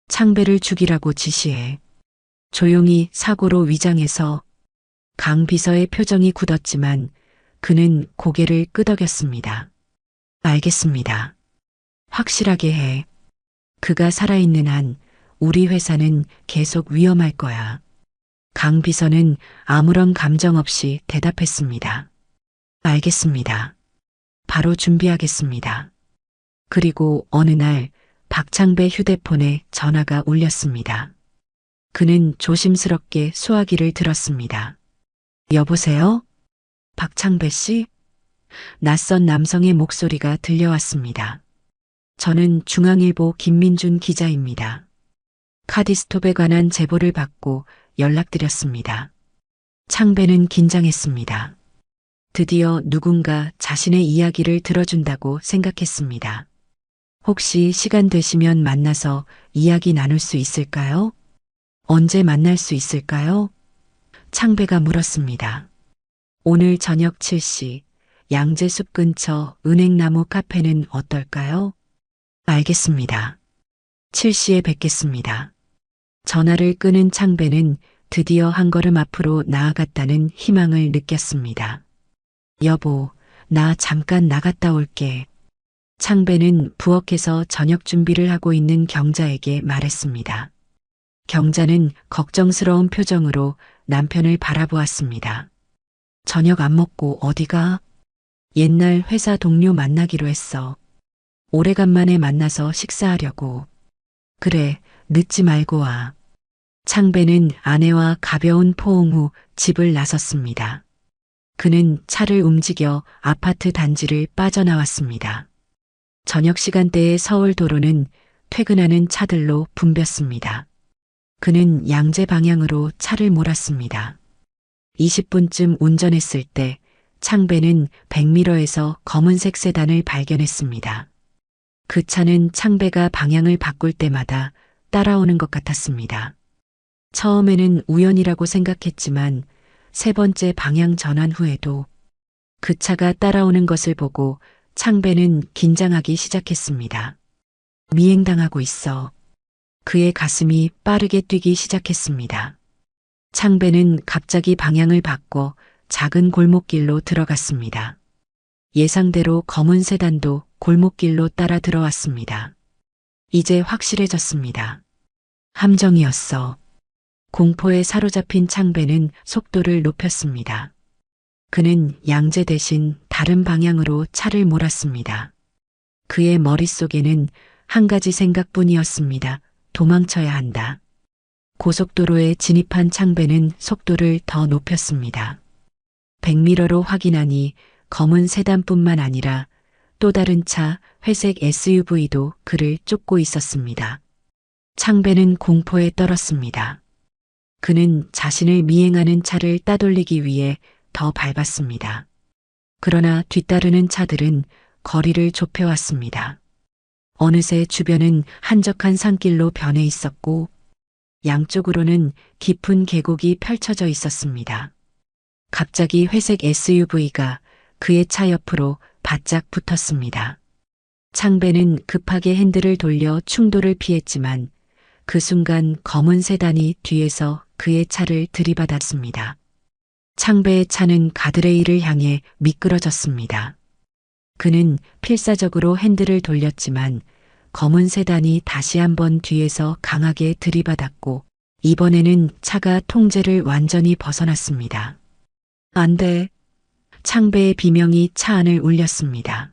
창배를 죽이라고 지시해. 조용히 사고로 위장해서. 강 비서의 표정이 굳었지만 그는 고개를 끄덕였습니다. 알겠습니다. 확실하게 해. 그가 살아있는 한 우리 회사는 계속 위험할 거야. 강 비서는 아무런 감정 없이 대답했습니다. 알겠습니다. 바로 준비하겠습니다. 그리고 어느 날 박창배 휴대폰에 전화가 울렸습니다. 그는 조심스럽게 수화기를 들었습니다. 여보세요? 박창배 씨? 낯선 남성의 목소리가 들려왔습니다. 저는 중앙일보 김민준 기자입니다. 카디스톱에 관한 제보를 받고 연락드렸습니다. 창배는 긴장했습니다. 드디어 누군가 자신의 이야기를 들어준다고 생각했습니다. 혹시 시간 되시면 만나서 이야기 나눌 수 있을까요? 언제 만날 수 있을까요? 창배가 물었습니다. 오늘 저녁 7시 양재숲 근처 은행나무 카페는 어떨까요? 알겠습니다. 7시에 뵙겠습니다. 전화를 끊은 창배는 드디어 한 걸음 앞으로 나아갔다는 희망을 느꼈습니다. 여보, 나 잠깐 나갔다 올게. 창배는 부엌에서 저녁 준비를 하고 있는 경자에게 말했습니다. 경자는 걱정스러운 표정으로 남편을 바라보았습니다. 저녁 안 먹고 어디가? 옛날 회사 동료 만나기로 했어. 오래간만에 만나서 식사하려고. 그래, 늦지 말고 와. 창배는 아내와 가벼운 포옹 후 집을 나섰습니다. 그는 차를 움직여 아파트 단지를 빠져나왔습니다. 저녁 시간대의 서울 도로는 퇴근하는 차들로 붐볐습니다. 그는 양재 방향으로 차를 몰았습니다. 20분쯤 운전했을 때 창배는 100m에서 검은색 세단을 발견했습니다. 그 차는 창배가 방향을 바꿀 때마다 따라오는 것 같았습니다. 처음에는 우연이라고 생각했지만 세 번째 방향 전환 후에도 그 차가 따라오는 것을 보고 창배는 긴장하기 시작했습니다. 미행당하고 있어. 그의 가슴이 빠르게 뛰기 시작했습니다. 창배는 갑자기 방향을 바꿔 작은 골목길로 들어갔습니다. 예상대로 검은 세단도 골목길로 따라 들어왔습니다. 이제 확실해졌습니다. 함정이었어. 공포에 사로잡힌 창배는 속도를 높였습니다. 그는 양재 대신 다른 방향으로 차를 몰았습니다. 그의 머릿속에는 한 가지 생각뿐이었습니다. 도망쳐야 한다. 고속도로에 진입한 창배는 속도를 더 높였습니다. 100m로 확인하니 검은 세단뿐만 아니라 또 다른 차 회색 SUV도 그를 쫓고 있었습니다. 창배는 공포에 떨었습니다. 그는 자신을 미행하는 차를 따돌리기 위해 더 밟았습니다. 그러나 뒤따르는 차들은 거리를 좁혀왔습니다. 어느새 주변은 한적한 산길로 변해 있었고 양쪽으로는 깊은 계곡이 펼쳐져 있었습니다. 갑자기 회색 SUV가 그의 차 옆으로 바짝 붙었습니다. 창배는 급하게 핸들을 돌려 충돌을 피했지만 그 순간 검은 세단이 뒤에서 그의 차를 들이받았습니다. 창배의 차는 가드레일을 향해 미끄러졌습니다. 그는 필사적으로 핸들을 돌렸지만 검은 세단이 다시 한번 뒤에서 강하게 들이받았고 이번에는 차가 통제를 완전히 벗어났습니다. 안 돼. 창배의 비명이 차 안을 울렸습니다.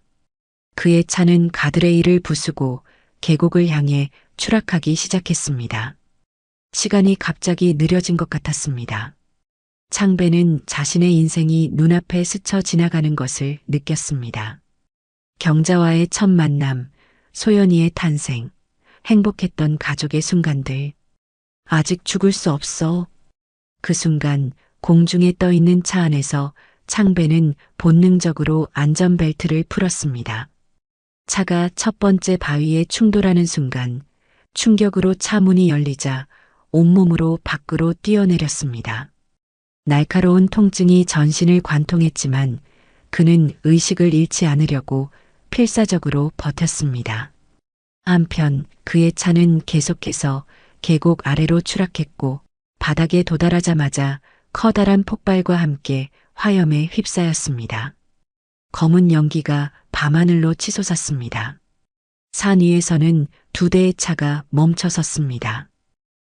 그의 차는 가드레일을 부수고 계곡을 향해 추락하기 시작했습니다. 시간이 갑자기 느려진 것 같았습니다. 창배는 자신의 인생이 눈앞에 스쳐 지나가는 것을 느꼈습니다. 경자와의 첫 만남, 소연이의 탄생, 행복했던 가족의 순간들. 아직 죽을 수 없어. 그 순간 공중에 떠 있는 차 안에서 창배는 본능적으로 안전벨트를 풀었습니다. 차가 첫 번째 바위에 충돌하는 순간 충격으로 차 문이 열리자 온몸으로 밖으로 뛰어내렸습니다. 날카로운 통증이 전신을 관통했지만 그는 의식을 잃지 않으려고 필사적으로 버텼습니다. 한편 그의 차는 계속해서 계곡 아래로 추락했고 바닥에 도달하자마자 커다란 폭발과 함께 화염에 휩싸였습니다. 검은 연기가 밤하늘로 치솟았습니다. 산 위에서는 두 대의 차가 멈춰 섰습니다.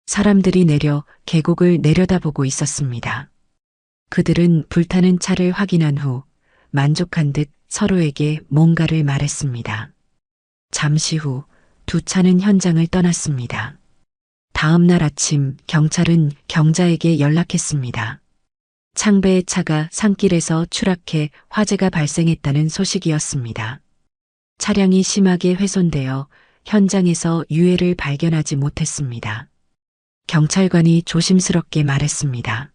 사람들이 내려 계곡을 내려다보고 있었습니다. 그들은 불타는 차를 확인한 후 만족한 듯 서로에게 뭔가를 말했습니다. 잠시 후 두 차는 현장을 떠났습니다. 다음 날 아침 경찰은 경자에게 연락했습니다. 창배의 차가 산길에서 추락해 화재가 발생했다는 소식이었습니다. 차량이 심하게 훼손되어 현장에서 유해를 발견하지 못했습니다. 경찰관이 조심스럽게 말했습니다.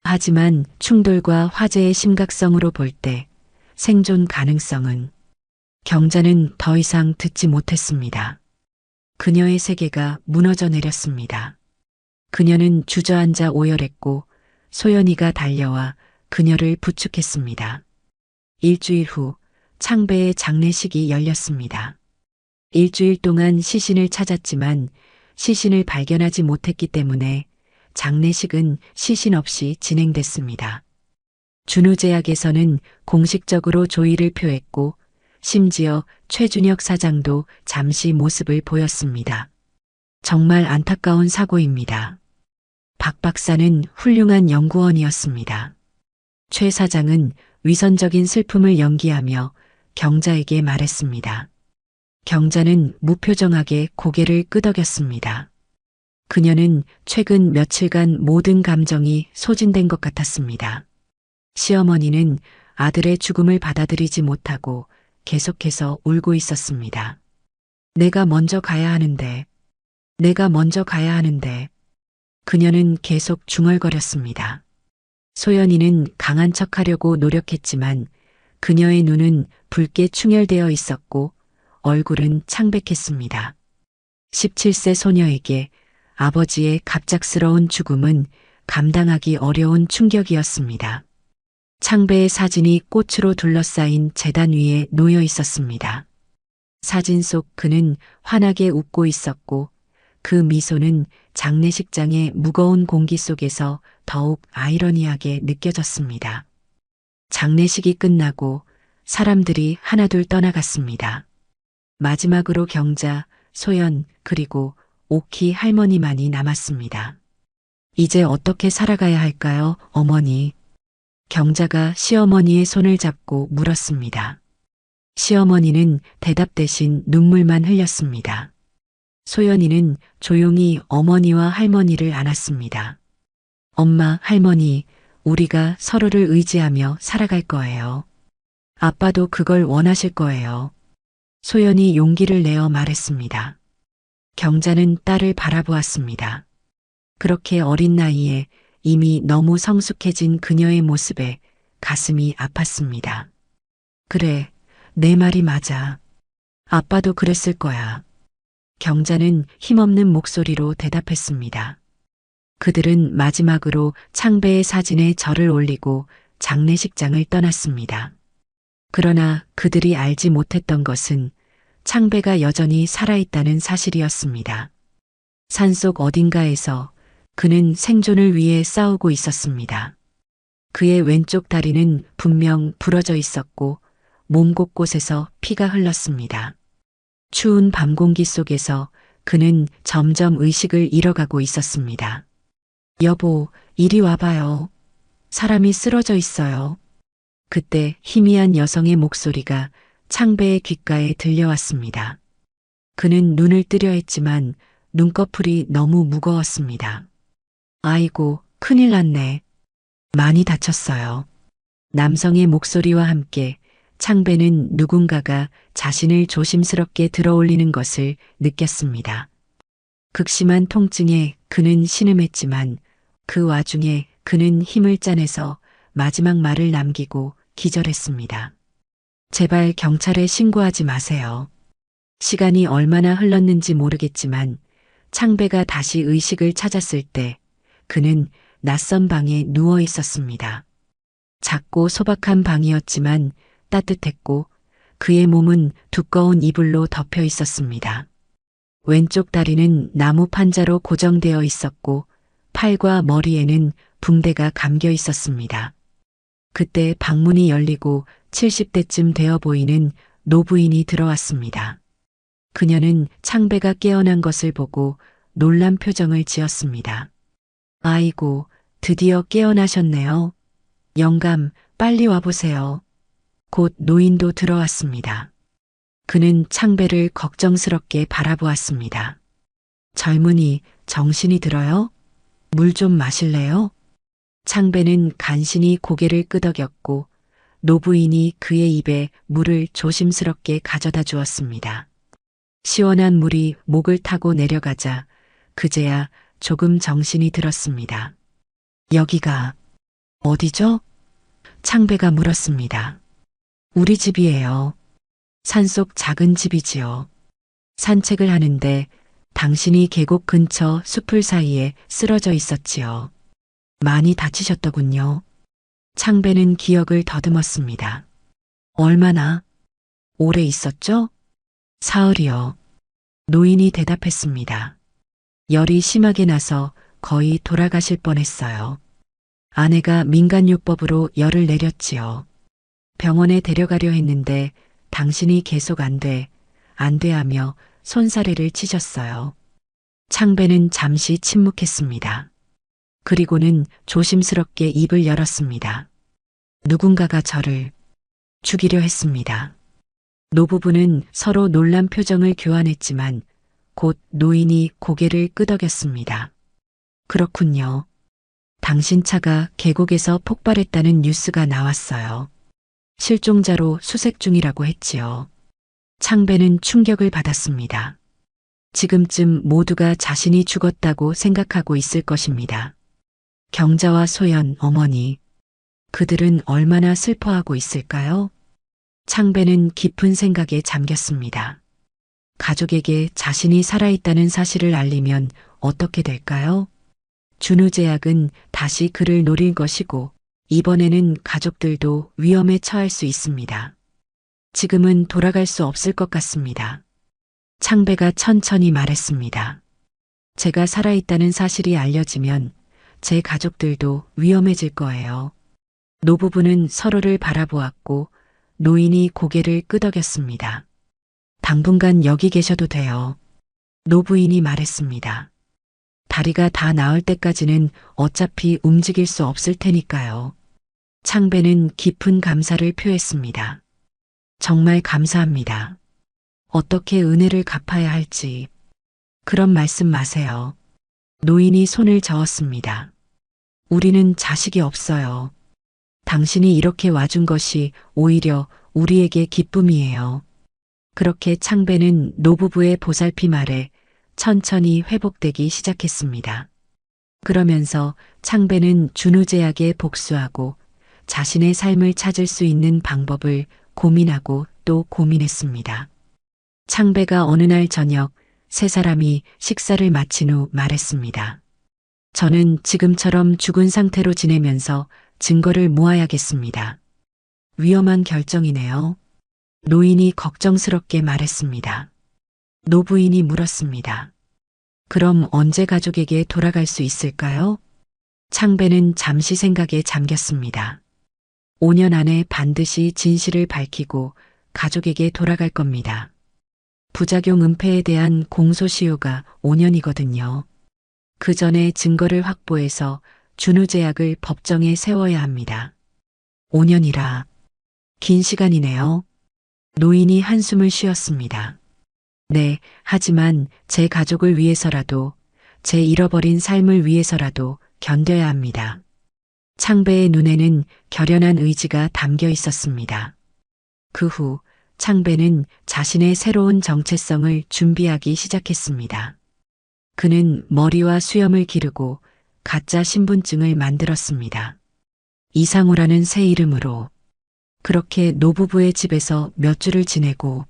하지만 충돌과 화재의 심각성으로 볼 때 생존 가능성은. 경자는 더 이상 듣지 못했습니다. 그녀의 세계가 무너져 내렸습니다. 그녀는 주저앉아 오열했고 소연이가 달려와 그녀를 부축했습니다. 일주일 후 창배의 장례식이 열렸습니다. 일주일 동안 시신을 찾았지만 시신을 발견하지 못했기 때문에 장례식은 시신 없이 진행됐습니다. 준우제약에서는 공식적으로 조의를 표했고 심지어 최준혁 사장도 잠시 모습을 보였습니다. 정말 안타까운 사고입니다. 박 박사는 훌륭한 연구원이었습니다. 최 사장은 위선적인 슬픔을 연기하며 경자에게 말했습니다. 경자는 무표정하게 고개를 끄덕였습니다. 그녀는 최근 며칠간 모든 감정이 소진된 것 같았습니다. 시어머니는 아들의 죽음을 받아들이지 못하고 계속해서 울고 있었습니다. 내가 먼저 가야 하는데, 내가 먼저 가야 하는데. 그녀는 계속 중얼거렸습니다. 소연이는 강한 척하려고 노력했지만 그녀의 눈은 붉게 충혈되어 있었고 얼굴은 창백했습니다. 17세 소녀에게 아버지의 갑작스러운 죽음은 감당하기 어려운 충격이었습니다. 창배의 사진이 꽃으로 둘러싸인 제단 위에 놓여 있었습니다. 사진 속 그는 환하게 웃고 있었고 그 미소는 장례식장의 무거운 공기 속에서 더욱 아이러니하게 느껴졌습니다. 장례식이 끝나고 사람들이 하나둘 떠나갔습니다. 마지막으로 경자, 소연, 그리고 오키 할머니만이 남았습니다. 이제 어떻게 살아가야 할까요, 어머니? 경자가 시어머니의 손을 잡고 물었습니다. 시어머니는 대답 대신 눈물만 흘렸습니다. 소연이는 조용히 어머니와 할머니를 안았습니다. 엄마, 할머니, 우리가 서로를 의지하며 살아갈 거예요. 아빠도 그걸 원하실 거예요. 소연이 용기를 내어 말했습니다. 경자는 딸을 바라보았습니다. 그렇게 어린 나이에 이미 너무 성숙해진 그녀의 모습에 가슴이 아팠습니다. 그래, 내 말이 맞아. 아빠도 그랬을 거야. 경자는 힘없는 목소리로 대답했습니다. 그들은 마지막으로 창배의 사진에 절을 올리고 장례식장을 떠났습니다. 그러나 그들이 알지 못했던 것은 창배가 여전히 살아있다는 사실이었습니다. 산속 어딘가에서 그는 생존을 위해 싸우고 있었습니다. 그의 왼쪽 다리는 분명 부러져 있었고 몸 곳곳에서 피가 흘렀습니다. 추운 밤 공기 속에서 그는 점점 의식을 잃어가고 있었습니다. 여보, 이리 와봐요. 사람이 쓰러져 있어요. 그때 희미한 여성의 목소리가 창배의 귓가에 들려왔습니다. 그는 눈을 뜨려 했지만 눈꺼풀이 너무 무거웠습니다. 아이고, 큰일 났네. 많이 다쳤어요. 남성의 목소리와 함께 창배는 누군가가 자신을 조심스럽게 들어올리는 것을 느꼈습니다. 극심한 통증에 그는 신음했지만 그 와중에 그는 힘을 짜내서 마지막 말을 남기고 기절했습니다. 제발 경찰에 신고하지 마세요. 시간이 얼마나 흘렀는지 모르겠지만 창배가 다시 의식을 찾았을 때 그는 낯선 방에 누워 있었습니다. 작고 소박한 방이었지만 따뜻했고 그의 몸은 두꺼운 이불로 덮여 있었습니다. 왼쪽 다리는 나무 판자로 고정되어 있었고 팔과 머리에는 붕대가 감겨 있었습니다. 그때 방문이 열리고 70대쯤 되어 보이는 노부인이 들어왔습니다. 그녀는 창배가 깨어난 것을 보고 놀란 표정을 지었습니다. 아이고, 드디어 깨어나셨네요. 영감, 빨리 와보세요. 곧 노인도 들어왔습니다. 그는 창배를 걱정스럽게 바라보았습니다. 젊은이, 정신이 들어요? 물 좀 마실래요? 창배는 간신히 고개를 끄덕였고 노부인이 그의 입에 물을 조심스럽게 가져다 주었습니다. 시원한 물이 목을 타고 내려가자 그제야 조금 정신이 들었습니다. 여기가 어디죠? 창배가 물었습니다. 우리 집이에요. 산속 작은 집이지요. 산책을 하는데 당신이 계곡 근처 숲을 사이에 쓰러져 있었지요. 많이 다치셨더군요. 창배는 기억을 더듬었습니다. 얼마나 오래 있었죠? 사흘이요. 노인이 대답했습니다. 열이 심하게 나서 거의 돌아가실 뻔했어요. 아내가 민간요법으로 열을 내렸지요. 병원에 데려가려 했는데 당신이 계속 안 돼 하며 손사래를 치셨어요. 창배는 잠시 침묵했습니다. 그리고는 조심스럽게 입을 열었습니다. 누군가가 저를 죽이려 했습니다. 노부부는 서로 놀란 표정을 교환했지만 곧 노인이 고개를 끄덕였습니다. 그렇군요. 당신 차가 계곡에서 폭발했다는 뉴스가 나왔어요. 실종자로 수색 중이라고 했지요. 창배는 충격을 받았습니다. 지금쯤 모두가 자신이 죽었다고 생각하고 있을 것입니다. 경자와 소연, 어머니, 그들은 얼마나 슬퍼하고 있을까요? 창배는 깊은 생각에 잠겼습니다. 가족에게 자신이 살아있다는 사실을 알리면 어떻게 될까요? 준우제약은 다시 그를 노릴 것이고 이번에는 가족들도 위험에 처할 수 있습니다. 지금은 돌아갈 수 없을 것 같습니다. 창배가 천천히 말했습니다. 제가 살아있다는 사실이 알려지면 제 가족들도 위험해질 거예요. 노부부는 서로를 바라보았고 노인이 고개를 끄덕였습니다. 당분간 여기 계셔도 돼요. 노부인이 말했습니다. 다리가 다 나을 때까지는 어차피 움직일 수 없을 테니까요. 창배는 깊은 감사를 표했습니다. 정말 감사합니다. 어떻게 은혜를 갚아야 할지. 그런 말씀 마세요. 노인이 손을 저었습니다. 우리는 자식이 없어요. 당신이 이렇게 와준 것이 오히려 우리에게 기쁨이에요. 그렇게 창배는 노부부의 보살핌 아래 천천히 회복되기 시작했습니다. 그러면서 창배는 준우제약에 복수하고 자신의 삶을 찾을 수 있는 방법을 고민하고 또 고민했습니다. 창배가 어느 날 저녁 세 사람이 식사를 마친 후 말했습니다. 저는 지금처럼 죽은 상태로 지내면서 증거를 모아야겠습니다. 위험한 결정이네요. 노인이 걱정스럽게 말했습니다. 노부인이 물었습니다. 그럼 언제 가족에게 돌아갈 수 있을까요? 창배는 잠시 생각에 잠겼습니다. 5년 안에 반드시 진실을 밝히고 가족에게 돌아갈 겁니다. 부작용 은폐에 대한 공소시효가 5년이거든요. 그 전에 증거를 확보해서 준우제약을 법정에 세워야 합니다. 5년이라 긴 시간이네요. 노인이 한숨을 쉬었습니다. 네, 하지만 제 가족을 위해서라도, 제 잃어버린 삶을 위해서라도 견뎌야 합니다. 창배의 눈에는 결연한 의지가 담겨 있었습니다. 그 후 창배는 자신의 새로운 정체성을 준비하기 시작했습니다. 그는 머리와 수염을 기르고 가짜 신분증을 만들었습니다. 이상우라는 새 이름으로. 그렇게 노부부의 집에서 몇 주를 지내고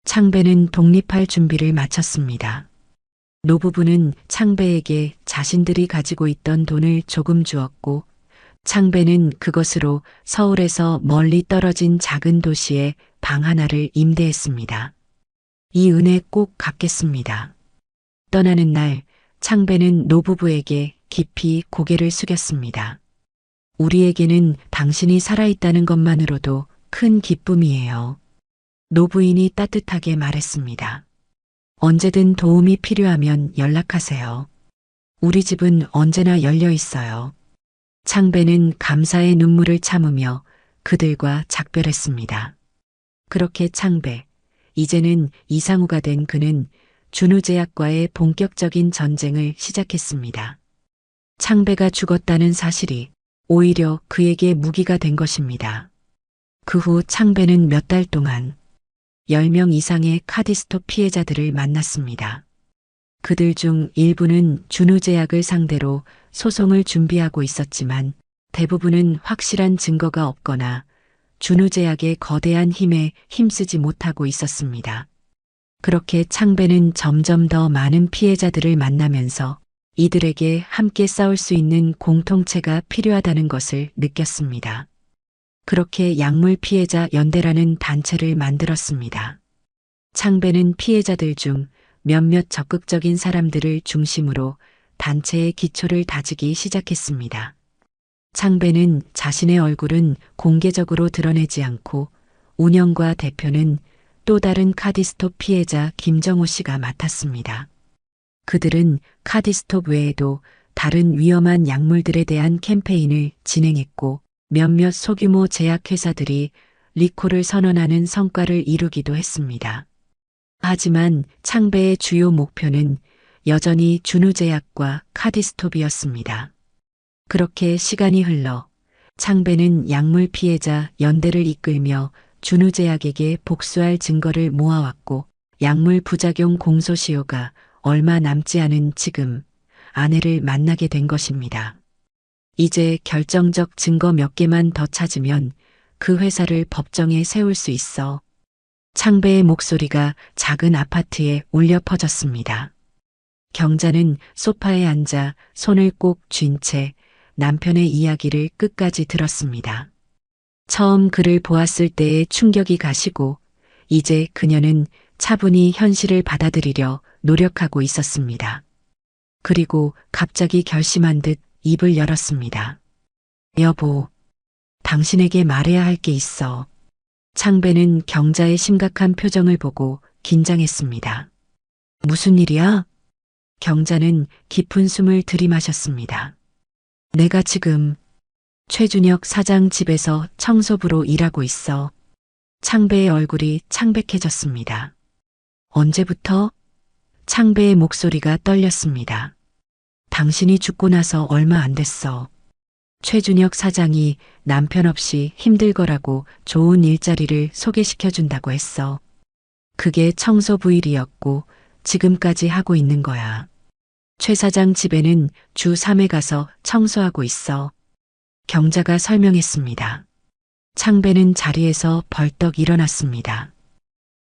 창배는 독립할 준비를 마쳤습니다. 노부부는 창배에게 자신들이 가지고 있던 돈을 조금 주었고 창배는 그것으로 서울에서 멀리 떨어진 작은 도시에 방 하나를 임대했습니다. 이 은혜 꼭 갚겠습니다. 떠나는 날 창배는 노부부에게 깊이 고개를 숙였습니다. 우리에게는 당신이 살아있다는 것만으로도 큰 기쁨이에요. 노부인이 따뜻하게 말했습니다. 언제든 도움이 필요하면 연락하세요. 우리 집은 언제나 열려 있어요. 창배는 감사의 눈물을 참으며 그들과 작별했습니다. 그렇게 창배, 이제는 이상우가 된 그는 준우제약과의 본격적인 전쟁을 시작했습니다. 창배가 죽었다는 사실이 오히려 그에게 무기가 된 것입니다. 그 후 창배는 몇 달 동안 10명 이상의 카디스톱 피해자들을 만났습니다. 그들 중 일부는 준우제약을 상대로 소송을 준비하고 있었지만 대부분은 확실한 증거가 없거나 준우제약의 거대한 힘에 힘쓰지 못하고 있었습니다. 그렇게 창배는 점점 더 많은 피해자들을 만나면서 이들에게 함께 싸울 수 있는 공통체가 필요하다는 것을 느꼈습니다. 그렇게 약물 피해자 연대라는 단체를 만들었습니다. 창배는 피해자들 중 몇몇 적극적인 사람들을 중심으로 단체의 기초를 다지기 시작했습니다. 창배는 자신의 얼굴은 공개적으로 드러내지 않고 운영과 대표는 또 다른 카디스톱 피해자 김정호 씨가 맡았습니다. 그들은 카디스톱 외에도 다른 위험한 약물들에 대한 캠페인을 진행했고 몇몇 소규모 제약회사들이 리콜을 선언하는 성과를 이루기도 했습니다. 하지만 창배의 주요 목표는 여전히 준우제약과 카디스톱이었습니다. 그렇게 시간이 흘러 창배는 약물 피해자 연대를 이끌며 준우제약에게 복수할 증거를 모아왔고 약물 부작용 공소시효가 얼마 남지 않은 지금 아내를 만나게 된 것입니다. 이제 결정적 증거 몇 개만 더 찾으면 그 회사를 법정에 세울 수 있어. 창배의 목소리가 작은 아파트에 울려 퍼졌습니다. 경자는 소파에 앉아 손을 꼭 쥔 채 남편의 이야기를 끝까지 들었습니다. 처음 그를 보았을 때의 충격이 가시고 이제 그녀는 차분히 현실을 받아들이려 노력하고 있었습니다. 그리고 갑자기 결심한 듯 입을 열었습니다. 여보, 당신에게 말해야 할 게 있어. 창배는 경자의 심각한 표정을 보고 긴장했습니다. 무슨 일이야? 경자는 깊은 숨을 들이마셨습니다. 내가 지금 최준혁 사장 집에서 청소부로 일하고 있어. 창배의 얼굴이 창백해졌습니다. 언제부터? 창배의 목소리가 떨렸습니다. 당신이 죽고 나서 얼마 안 됐어. 최준혁 사장이 남편 없이 힘들 거라고 좋은 일자리를 소개시켜준다고 했어. 그게 청소부 일이었고 지금까지 하고 있는 거야. 최 사장 집에는 주 3회 가서 청소하고 있어. 경자가 설명했습니다. 창배는 자리에서 벌떡 일어났습니다.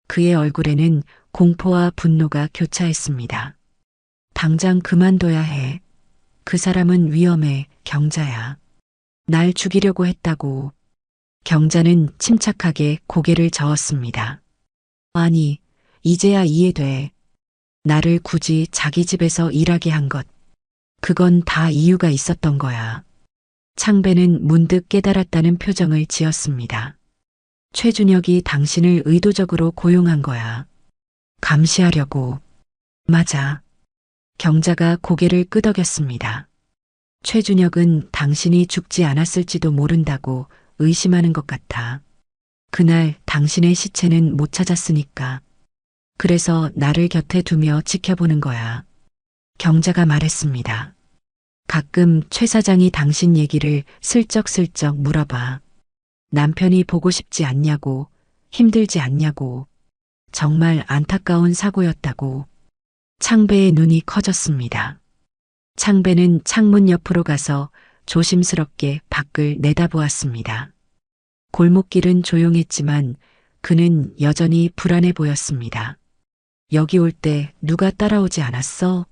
그의 얼굴에는 공포와 분노가 교차했습니다. 당장 그만둬야 해. 그 사람은 위험해, 경자야. 날 죽이려고 했다고. 경자는 침착하게 고개를 저었습니다. 아니, 이제야 이해돼. 나를 굳이 자기 집에서 일하게 한 것. 그건 다 이유가 있었던 거야. 창배는 문득 깨달았다는 표정을 지었습니다. 최준혁이 당신을 의도적으로 고용한 거야. 감시하려고. 맞아. 경자가 고개를 끄덕였습니다. 최준혁은 당신이 죽지 않았을지도 모른다고 의심하는 것 같아. 그날 당신의 시체는 못 찾았으니까. 그래서 나를 곁에 두며 지켜보는 거야. 경자가 말했습니다. 가끔 최 사장이 당신 얘기를 슬쩍슬쩍 물어봐. 남편이 보고 싶지 않냐고, 힘들지 않냐고. 정말 안타까운 사고였다고. 창배의 눈이 커졌습니다. 창배는 창문 옆으로 가서 조심스럽게 밖을 내다보았습니다. 골목길은 조용했지만 그는 여전히 불안해 보였습니다. 여기 올 때 누가 따라오지 않았어?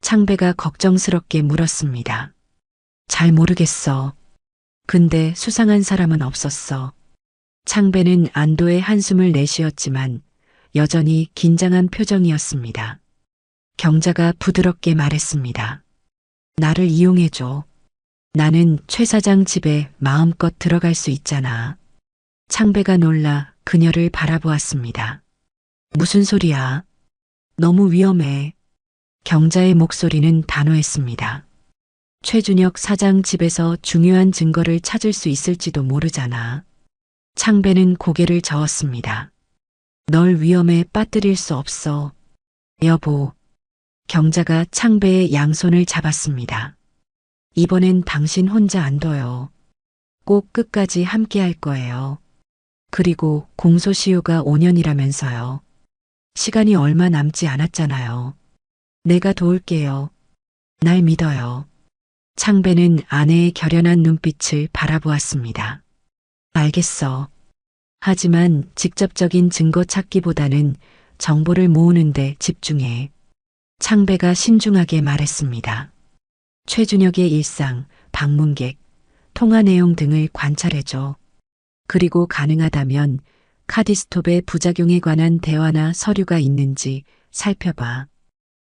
창배가 걱정스럽게 물었습니다. 잘 모르겠어. 근데 수상한 사람은 없었어. 창배는 안도의 한숨을 내쉬었지만 여전히 긴장한 표정이었습니다. 경자가 부드럽게 말했습니다. 나를 이용해줘. 나는 최 사장 집에 마음껏 들어갈 수 있잖아. 창배가 놀라 그녀를 바라보았습니다. 무슨 소리야? 너무 위험해. 경자의 목소리는 단호했습니다. 최준혁 사장 집에서 중요한 증거를 찾을 수 있을지도 모르잖아. 창배는 고개를 저었습니다. 널 위험에 빠뜨릴 수 없어. 여보. 경자가 창배의 양손을 잡았습니다. 이번엔 당신 혼자 안 둬요. 꼭 끝까지 함께 할 거예요. 그리고 공소시효가 5년이라면서요. 시간이 얼마 남지 않았잖아요. 내가 도울게요. 날 믿어요. 창배는 아내의 결연한 눈빛을 바라보았습니다. 알겠어. 하지만 직접적인 증거 찾기보다는 정보를 모으는데 집중해. 창배가 신중하게 말했습니다. 최준혁의 일상, 방문객, 통화 내용 등을 관찰해줘. 그리고 가능하다면 카디스톱의 부작용에 관한 대화나 서류가 있는지 살펴봐.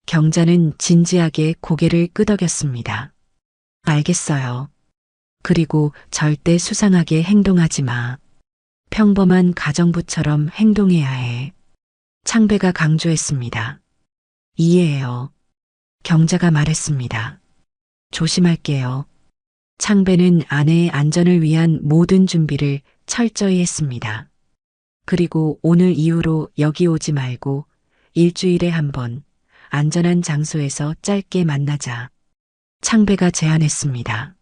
경자는 진지하게 고개를 끄덕였습니다. 알겠어요. 그리고 절대 수상하게 행동하지 마. 평범한 가정부처럼 행동해야 해. 창배가 강조했습니다. 이해해요. 경자가 말했습니다. 조심할게요. 창배는 아내의 안전을 위한 모든 준비를 철저히 했습니다. 그리고 오늘 이후로 여기 오지 말고 일주일에 한 번 안전한 장소에서 짧게 만나자. 창배가 제안했습니다.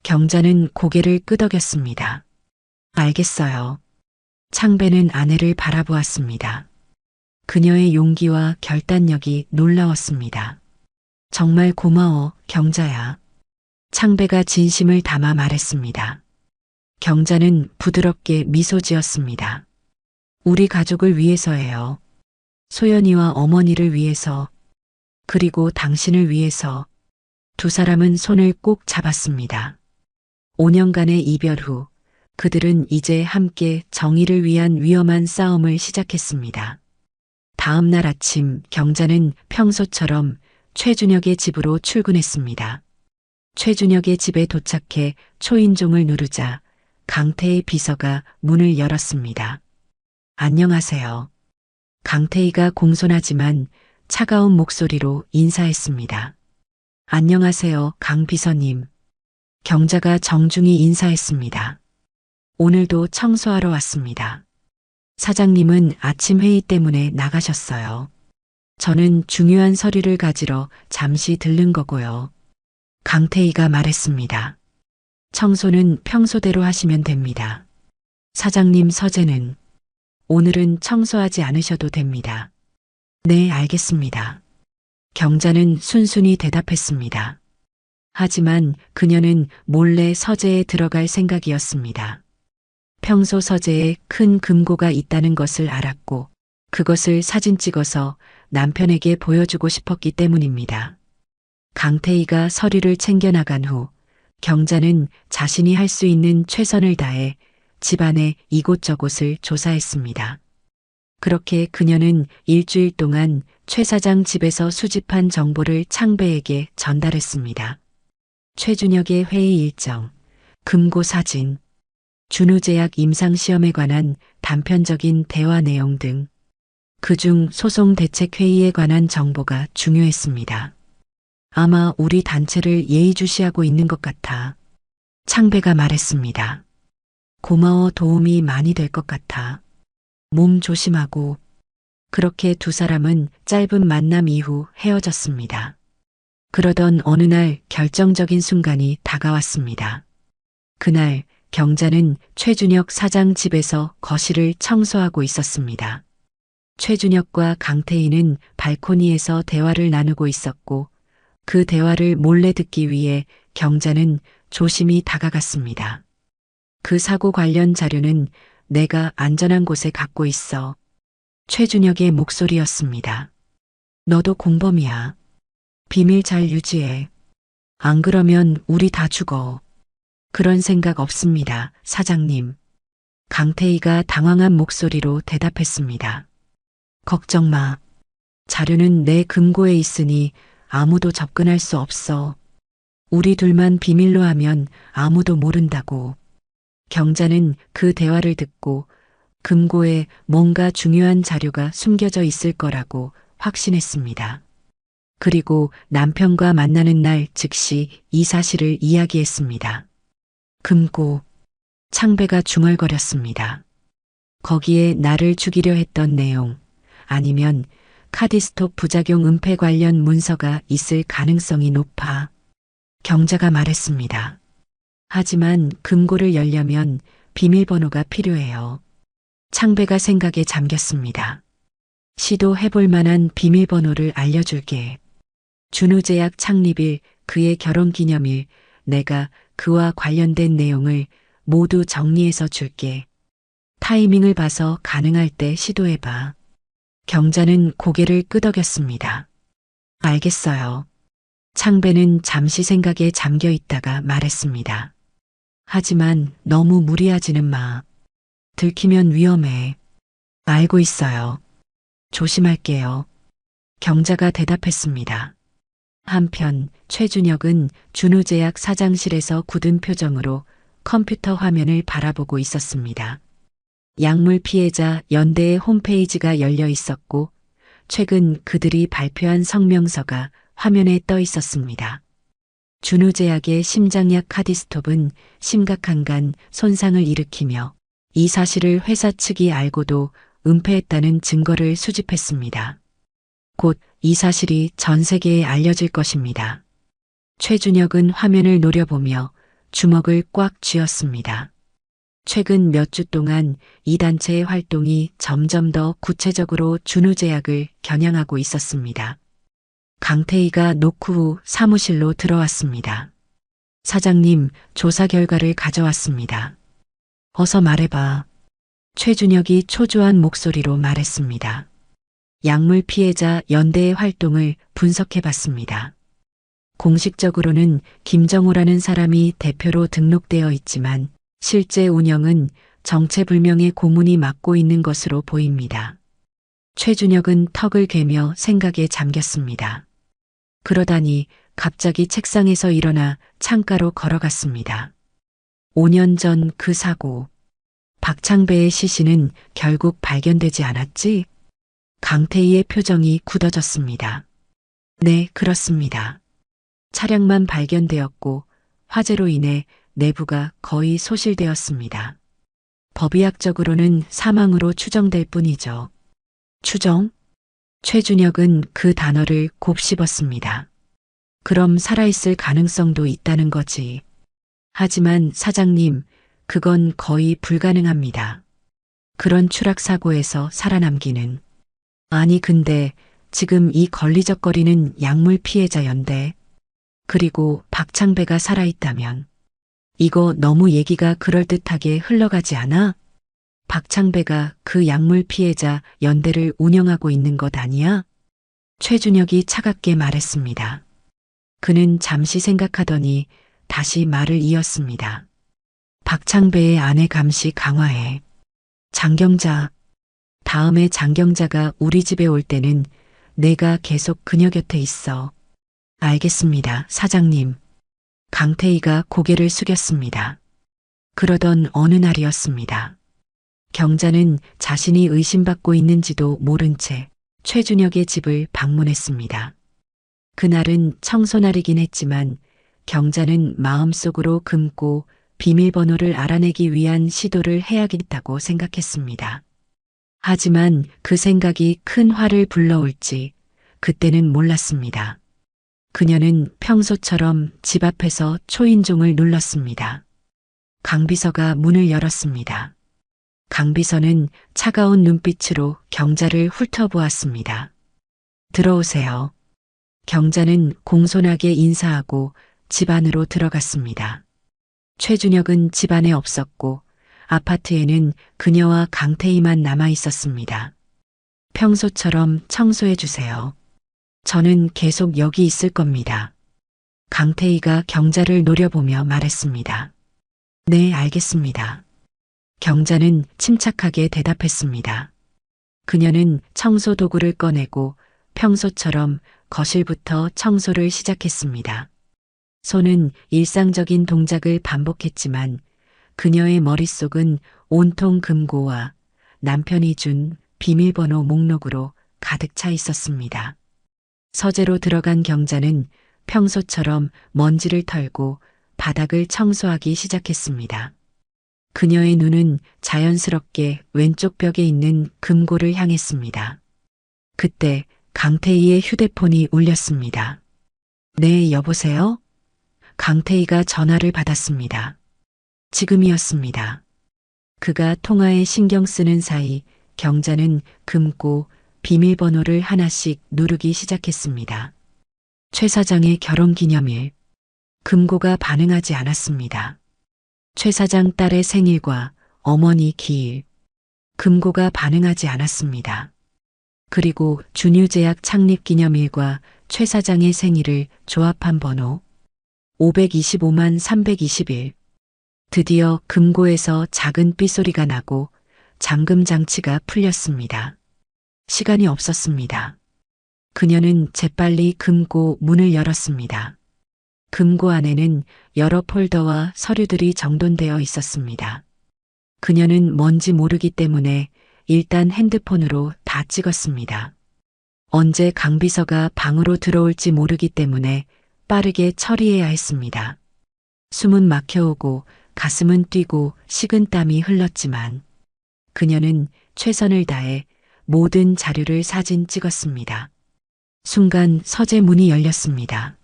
경자는 고개를 끄덕였습니다. 알겠어요. 창배는 아내를 바라보았습니다. 그녀의 용기와 결단력이 놀라웠습니다. 정말 고마워, 경자야. 창배가 진심을 담아 말했습니다. 경자는 부드럽게 미소 지었습니다. 우리 가족을 위해서예요. 소연이와 어머니를 위해서, 그리고 당신을 위해서. 두 사람은 손을 꼭 잡았습니다. 5년간의 이별 후 그들은 이제 함께 정의를 위한 위험한 싸움을 시작했습니다. 다음 날 아침 경자는 평소처럼 최준혁의 집으로 출근했습니다. 최준혁의 집에 도착해 초인종을 누르자 강태의 비서가 문을 열었습니다. 안녕하세요. 강태희가 공손하지만 차가운 목소리로 인사했습니다. 안녕하세요, 강 비서님. 경자가 정중히 인사했습니다. 오늘도 청소하러 왔습니다. 사장님은 아침 회의 때문에 나가셨어요. 저는 중요한 서류를 가지러 잠시 들른 거고요. 강태희가 말했습니다. 청소는 평소대로 하시면 됩니다. 사장님 서재는 오늘은 청소하지 않으셔도 됩니다. 네, 알겠습니다. 경자는 순순히 대답했습니다. 하지만 그녀는 몰래 서재에 들어갈 생각이었습니다. 평소 서재에 큰 금고가 있다는 것을 알았고 그것을 사진 찍어서 남편에게 보여주고 싶었기 때문입니다. 강태희가 서류를 챙겨나간 후 경자는 자신이 할 수 있는 최선을 다해 집안의 이곳저곳을 조사했습니다. 그렇게 그녀는 일주일 동안 최 사장 집에서 수집한 정보를 창배에게 전달했습니다. 최준혁의 회의 일정, 금고 사진, 준우제약 임상시험에 관한 단편적인 대화 내용 등 그중 소송대책회의에 관한 정보가 중요했습니다. 아마 우리 단체를 예의주시하고 있는 것 같아. 창배가 말했습니다. 고마워, 도움이 많이 될 것 같아. 몸 조심하고. 그렇게 두 사람은 짧은 만남 이후 헤어졌습니다. 그러던 어느 날 결정적인 순간이 다가왔습니다. 그날 경자는 최준혁 사장 집에서 거실을 청소하고 있었습니다. 최준혁과 강태희는 발코니에서 대화를 나누고 있었고 그 대화를 몰래 듣기 위해 경자는 조심히 다가갔습니다. 그 사고 관련 자료는 내가 안전한 곳에 갖고 있어. 최준혁의 목소리였습니다. 너도 공범이야. 비밀 잘 유지해. 안 그러면 우리 다 죽어. 그런 생각 없습니다, 사장님. 강태희가 당황한 목소리로 대답했습니다. 걱정 마. 자료는 내 금고에 있으니 아무도 접근할 수 없어. 우리 둘만 비밀로 하면 아무도 모른다고. 경자는 그 대화를 듣고 금고에 뭔가 중요한 자료가 숨겨져 있을 거라고 확신했습니다. 그리고 남편과 만나는 날 즉시 이 사실을 이야기했습니다. 금고, 창배가 중얼거렸습니다. 거기에 나를 죽이려 했던 내용, 아니면 카디스톡 부작용 은폐 관련 문서가 있을 가능성이 높아. 경자가 말했습니다. 하지만 금고를 열려면 비밀번호가 필요해요. 창배가 생각에 잠겼습니다. 시도해볼 만한 비밀번호를 알려줄게. 준우제약 창립일, 그의 결혼기념일, 내가 그와 관련된 내용을 모두 정리해서 줄게. 타이밍을 봐서 가능할 때 시도해봐. 경자는 고개를 끄덕였습니다. 알겠어요. 창배는 잠시 생각에 잠겨 있다가 말했습니다. 하지만 너무 무리하지는 마. 들키면 위험해. 알고 있어요. 조심할게요. 경자가 대답했습니다. 한편 최준혁은 준우제약 사장실에서 굳은 표정으로 컴퓨터 화면을 바라보고 있었습니다. 약물 피해자 연대의 홈페이지가 열려 있었고 최근 그들이 발표한 성명서가 화면에 떠 있었습니다. 준우제약의 심장약 카디스톱은 심각한 간 손상을 일으키며 이 사실을 회사 측이 알고도 은폐했다는 증거를 수집했습니다. 곧 이 사실이 전 세계에 알려질 것입니다. 최준혁은 화면을 노려보며 주먹을 꽉 쥐었습니다. 최근 몇 주 동안 이 단체의 활동이 점점 더 구체적으로 준우제약을 겨냥하고 있었습니다. 강태희가 녹후 후 사무실로 들어왔습니다. 사장님, 조사 결과를 가져왔습니다. 어서 말해봐. 최준혁이 초조한 목소리로 말했습니다. 약물 피해자 연대의 활동을 분석해봤습니다. 공식적으로는 김정호라는 사람이 대표로 등록되어 있지만 실제 운영은 정체불명의 고문이 맡고 있는 것으로 보입니다. 최준혁은 턱을 괴며 생각에 잠겼습니다. 그러다니 갑자기 책상에서 일어나 창가로 걸어갔습니다. 5년 전 그 사고, 박창배의 시신은 결국 발견되지 않았지? 강태희의 표정이 굳어졌습니다. 네, 그렇습니다. 차량만 발견되었고 화재로 인해 내부가 거의 소실되었습니다. 법의학적으로는 사망으로 추정될 뿐이죠. 추정? 최준혁은 그 단어를 곱씹었습니다. 그럼 살아있을 가능성도 있다는 거지. 하지만 사장님, 그건 거의 불가능합니다. 그런 추락사고에서 살아남기는. 아니 근데 지금 이 걸리적거리는 약물 피해자 연대, 그리고 박창배가 살아있다면 이거 너무 얘기가 그럴듯하게 흘러가지 않아? 박창배가 그 약물 피해자 연대를 운영하고 있는 것 아니야? 최준혁이 차갑게 말했습니다. 그는 잠시 생각하더니 다시 말을 이었습니다. 박창배의 아내 감시 강화해. 장경자. 다음에 장경자가 우리 집에 올 때는 내가 계속 그녀 곁에 있어. 알겠습니다, 사장님. 강태희가 고개를 숙였습니다. 그러던 어느 날이었습니다. 경자는 자신이 의심받고 있는지도 모른 채 최준혁의 집을 방문했습니다. 그날은 청소날이긴 했지만 경자는 마음속으로 금고 비밀번호를 알아내기 위한 시도를 해야겠다고 생각했습니다. 하지만 그 생각이 큰 화를 불러올지 그때는 몰랐습니다. 그녀는 평소처럼 집 앞에서 초인종을 눌렀습니다. 강비서가 문을 열었습니다. 강비서는 차가운 눈빛으로 경자를 훑어보았습니다. 들어오세요. 경자는 공손하게 인사하고 집 안으로 들어갔습니다. 최준혁은 집 안에 없었고 아파트에는 그녀와 강태희만 남아 있었습니다. 평소처럼 청소해 주세요. 저는 계속 여기 있을 겁니다. 강태희가 경자를 노려보며 말했습니다. 네, 알겠습니다. 경자는 침착하게 대답했습니다. 그녀는 청소 도구를 꺼내고 평소처럼 거실부터 청소를 시작했습니다. 손은 일상적인 동작을 반복했지만 그녀의 머릿속은 온통 금고와 남편이 준 비밀번호 목록으로 가득 차 있었습니다. 서재로 들어간 경자는 평소처럼 먼지를 털고 바닥을 청소하기 시작했습니다. 그녀의 눈은 자연스럽게 왼쪽 벽에 있는 금고를 향했습니다. 그때 강태희의 휴대폰이 울렸습니다. 네, 여보세요? 강태희가 전화를 받았습니다. 지금이었습니다. 그가 통화에 신경 쓰는 사이 경자는 금고 비밀번호를 하나씩 누르기 시작했습니다. 최 사장의 결혼기념일. 금고가 반응하지 않았습니다. 최 사장 딸의 생일과 어머니 기일. 금고가 반응하지 않았습니다. 그리고 준유제약 창립기념일과 최 사장의 생일을 조합한 번호 525만 321. 드디어 금고에서 작은 삐소리가 나고 잠금 장치가 풀렸습니다. 시간이 없었습니다. 그녀는 재빨리 금고 문을 열었습니다. 금고 안에는 여러 폴더와 서류들이 정돈되어 있었습니다. 그녀는 뭔지 모르기 때문에 일단 핸드폰으로 다 찍었습니다. 언제 강 비서가 방으로 들어올지 모르기 때문에 빠르게 처리해야 했습니다. 숨은 막혀오고 가슴은 뛰고 식은땀이 흘렀지만 그녀는 최선을 다해 모든 자료를 사진 찍었습니다. 순간 서재 문이 열렸습니다.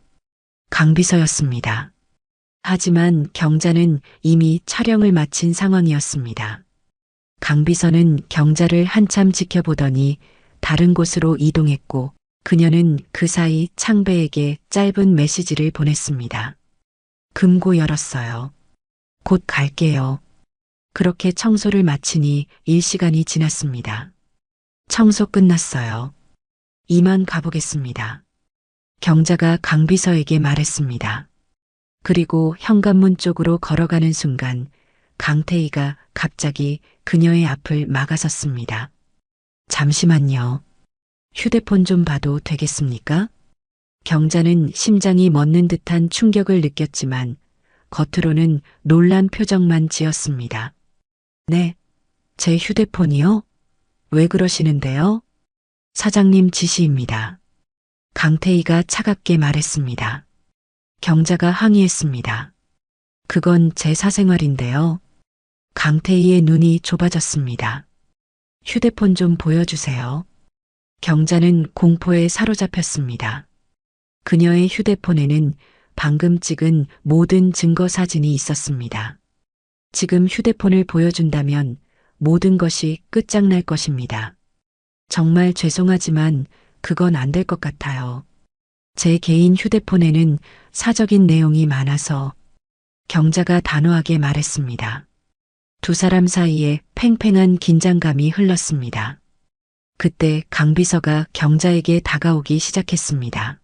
강 비서였습니다. 하지만 경자는 이미 촬영을 마친 상황이었습니다. 강 비서는 경자를 한참 지켜보더니 다른 곳으로 이동했고 그녀는 그 사이 창배에게 짧은 메시지를 보냈습니다. 금고 열었어요. 곧 갈게요. 그렇게 청소를 마치니 일시간이 지났습니다. 청소 끝났어요. 이만 가보겠습니다. 경자가 강 비서에게 말했습니다. 그리고 현관문 쪽으로 걸어가는 순간 강태희가 갑자기 그녀의 앞을 막아섰습니다. 잠시만요. 휴대폰 좀 봐도 되겠습니까? 경자는 심장이 멎는 듯한 충격을 느꼈지만 겉으로는 놀란 표정만 지었습니다. 네, 제 휴대폰이요? 왜 그러시는데요? 사장님 지시입니다. 강태희가 차갑게 말했습니다. 경자가 항의했습니다. 그건 제 사생활인데요. 강태희의 눈이 좁아졌습니다. 휴대폰 좀 보여주세요. 경자는 공포에 사로잡혔습니다. 그녀의 휴대폰에는 방금 찍은 모든 증거 사진이 있었습니다. 지금 휴대폰을 보여준다면 모든 것이 끝장날 것입니다. 정말 죄송하지만 그건 안 될 것 같아요. 제 개인 휴대폰에는 사적인 내용이 많아서 경자가 단호하게 말했습니다. 두 사람 사이에 팽팽한 긴장감이 흘렀습니다. 그때 강 비서가 경자에게 다가오기 시작했습니다.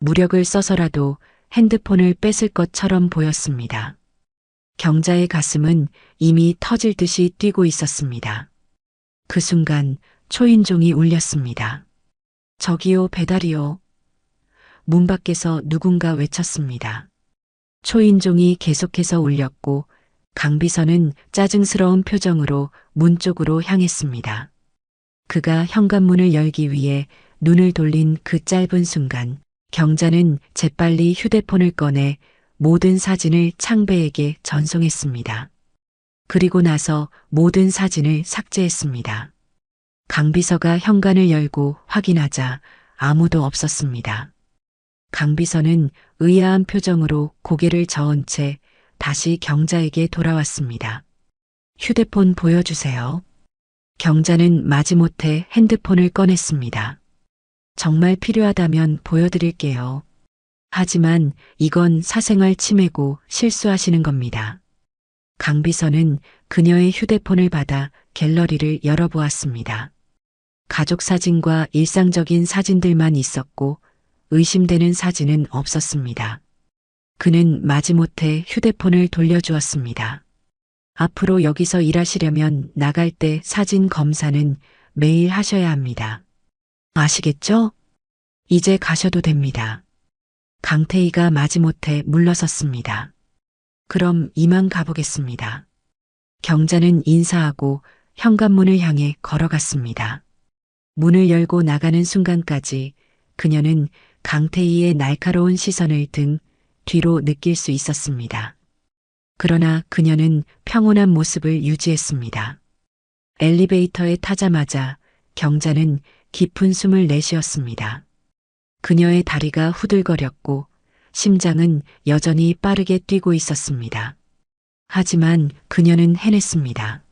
무력을 써서라도 핸드폰을 뺏을 것처럼 보였습니다. 경자의 가슴은 이미 터질 듯이 뛰고 있었습니다. 그 순간 초인종이 울렸습니다. 저기요, 배달이요. 문 밖에서 누군가 외쳤습니다. 초인종이 계속해서 울렸고 강 비서는 짜증스러운 표정으로 문 쪽으로 향했습니다. 그가 현관문을 열기 위해 눈을 돌린 그 짧은 순간 경자는 재빨리 휴대폰을 꺼내 모든 사진을 창배에게 전송했습니다. 그리고 나서 모든 사진을 삭제했습니다. 강 비서가 현관을 열고 확인하자 아무도 없었습니다. 강 비서는 의아한 표정으로 고개를 저은 채 다시 경자에게 돌아왔습니다. 휴대폰 보여주세요. 경자는 마지못해 핸드폰을 꺼냈습니다. 정말 필요하다면 보여드릴게요. 하지만 이건 사생활 침해고 실수하시는 겁니다. 강 비서는 그녀의 휴대폰을 받아 갤러리를 열어보았습니다. 가족 사진과 일상적인 사진들만 있었고 의심되는 사진은 없었습니다. 그는 마지못해 휴대폰을 돌려주었습니다. 앞으로 여기서 일하시려면 나갈 때 사진 검사는 매일 하셔야 합니다. 아시겠죠? 이제 가셔도 됩니다. 강태희가 마지못해 물러섰습니다. 그럼 이만 가보겠습니다. 경자는 인사하고 현관문을 향해 걸어갔습니다. 문을 열고 나가는 순간까지 그녀는 강태희의 날카로운 시선을 등 뒤로 느낄 수 있었습니다. 그러나 그녀는 평온한 모습을 유지했습니다. 엘리베이터에 타자마자 경자는 깊은 숨을 내쉬었습니다. 그녀의 다리가 후들거렸고 심장은 여전히 빠르게 뛰고 있었습니다. 하지만 그녀는 해냈습니다.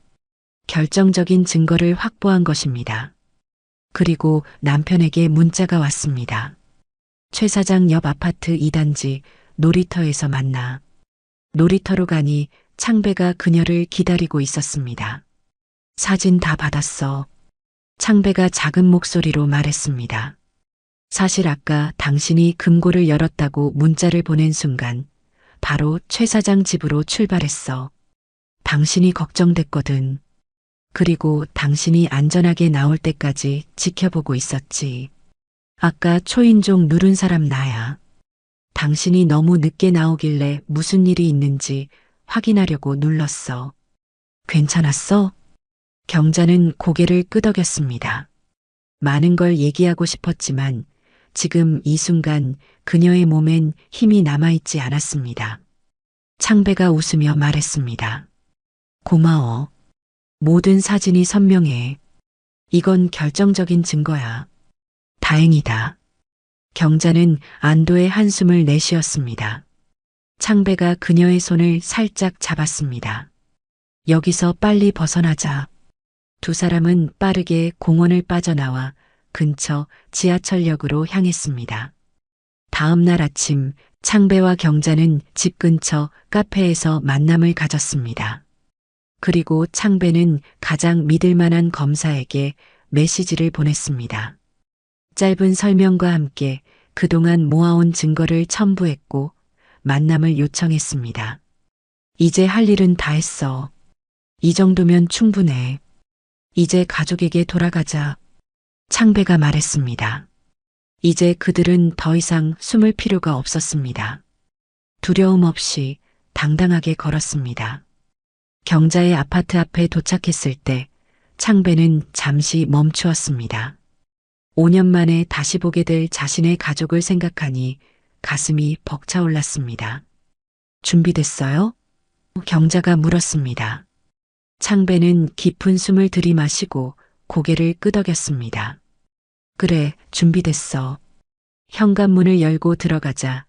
결정적인 증거를 확보한 것입니다. 그리고 남편에게 문자가 왔습니다. 최 사장 옆 아파트 2단지 놀이터에서 만나. 놀이터로 가니 창배가 그녀를 기다리고 있었습니다. 사진 다 받았어. 창배가 작은 목소리로 말했습니다. 사실 아까 당신이 금고를 열었다고 문자를 보낸 순간 바로 최 사장 집으로 출발했어. 당신이 걱정됐거든. 그리고 당신이 안전하게 나올 때까지 지켜보고 있었지. 아까 초인종 누른 사람 나야. 당신이 너무 늦게 나오길래 무슨 일이 있는지 확인하려고 눌렀어. 괜찮았어? 경자는 고개를 끄덕였습니다. 많은 걸 얘기하고 싶었지만 지금 이 순간 그녀의 몸엔 힘이 남아있지 않았습니다. 창배가 웃으며 말했습니다. 고마워. 모든 사진이 선명해. 이건 결정적인 증거야. 다행이다. 경자는 안도의 한숨을 내쉬었습니다. 창배가 그녀의 손을 살짝 잡았습니다. 여기서 빨리 벗어나자. 두 사람은 빠르게 공원을 빠져나와 근처 지하철역으로 향했습니다. 다음 날 아침 창배와 경자는 집 근처 카페에서 만남을 가졌습니다. 그리고 창배는 가장 믿을 만한 검사에게 메시지를 보냈습니다. 짧은 설명과 함께 그동안 모아온 증거를 첨부했고 만남을 요청했습니다. 이제 할 일은 다 했어. 이 정도면 충분해. 이제 가족에게 돌아가자. 창배가 말했습니다. 이제 그들은 더 이상 숨을 필요가 없었습니다. 두려움 없이 당당하게 걸었습니다. 경자의 아파트 앞에 도착했을 때 창배는 잠시 멈추었습니다. 5년 만에 다시 보게 될 자신의 가족을 생각하니 가슴이 벅차올랐습니다. 준비됐어요? 경자가 물었습니다. 창배는 깊은 숨을 들이마시고 고개를 끄덕였습니다. 그래, 준비됐어. 현관문을 열고 들어가자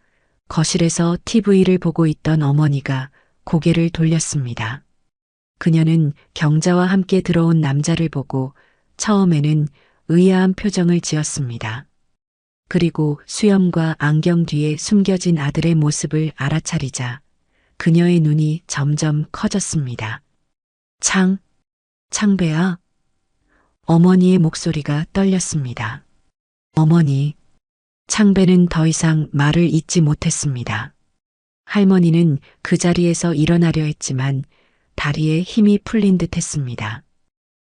거실에서 TV를 보고 있던 어머니가 고개를 돌렸습니다. 그녀는 경자와 함께 들어온 남자를 보고 처음에는 의아한 표정을 지었습니다. 그리고 수염과 안경 뒤에 숨겨진 아들의 모습을 알아차리자 그녀의 눈이 점점 커졌습니다. 창배야. 어머니의 목소리가 떨렸습니다. 어머니. 창배는 더 이상 말을 잇지 못했습니다. 할머니는 그 자리에서 일어나려 했지만 다리에 힘이 풀린 듯 했습니다.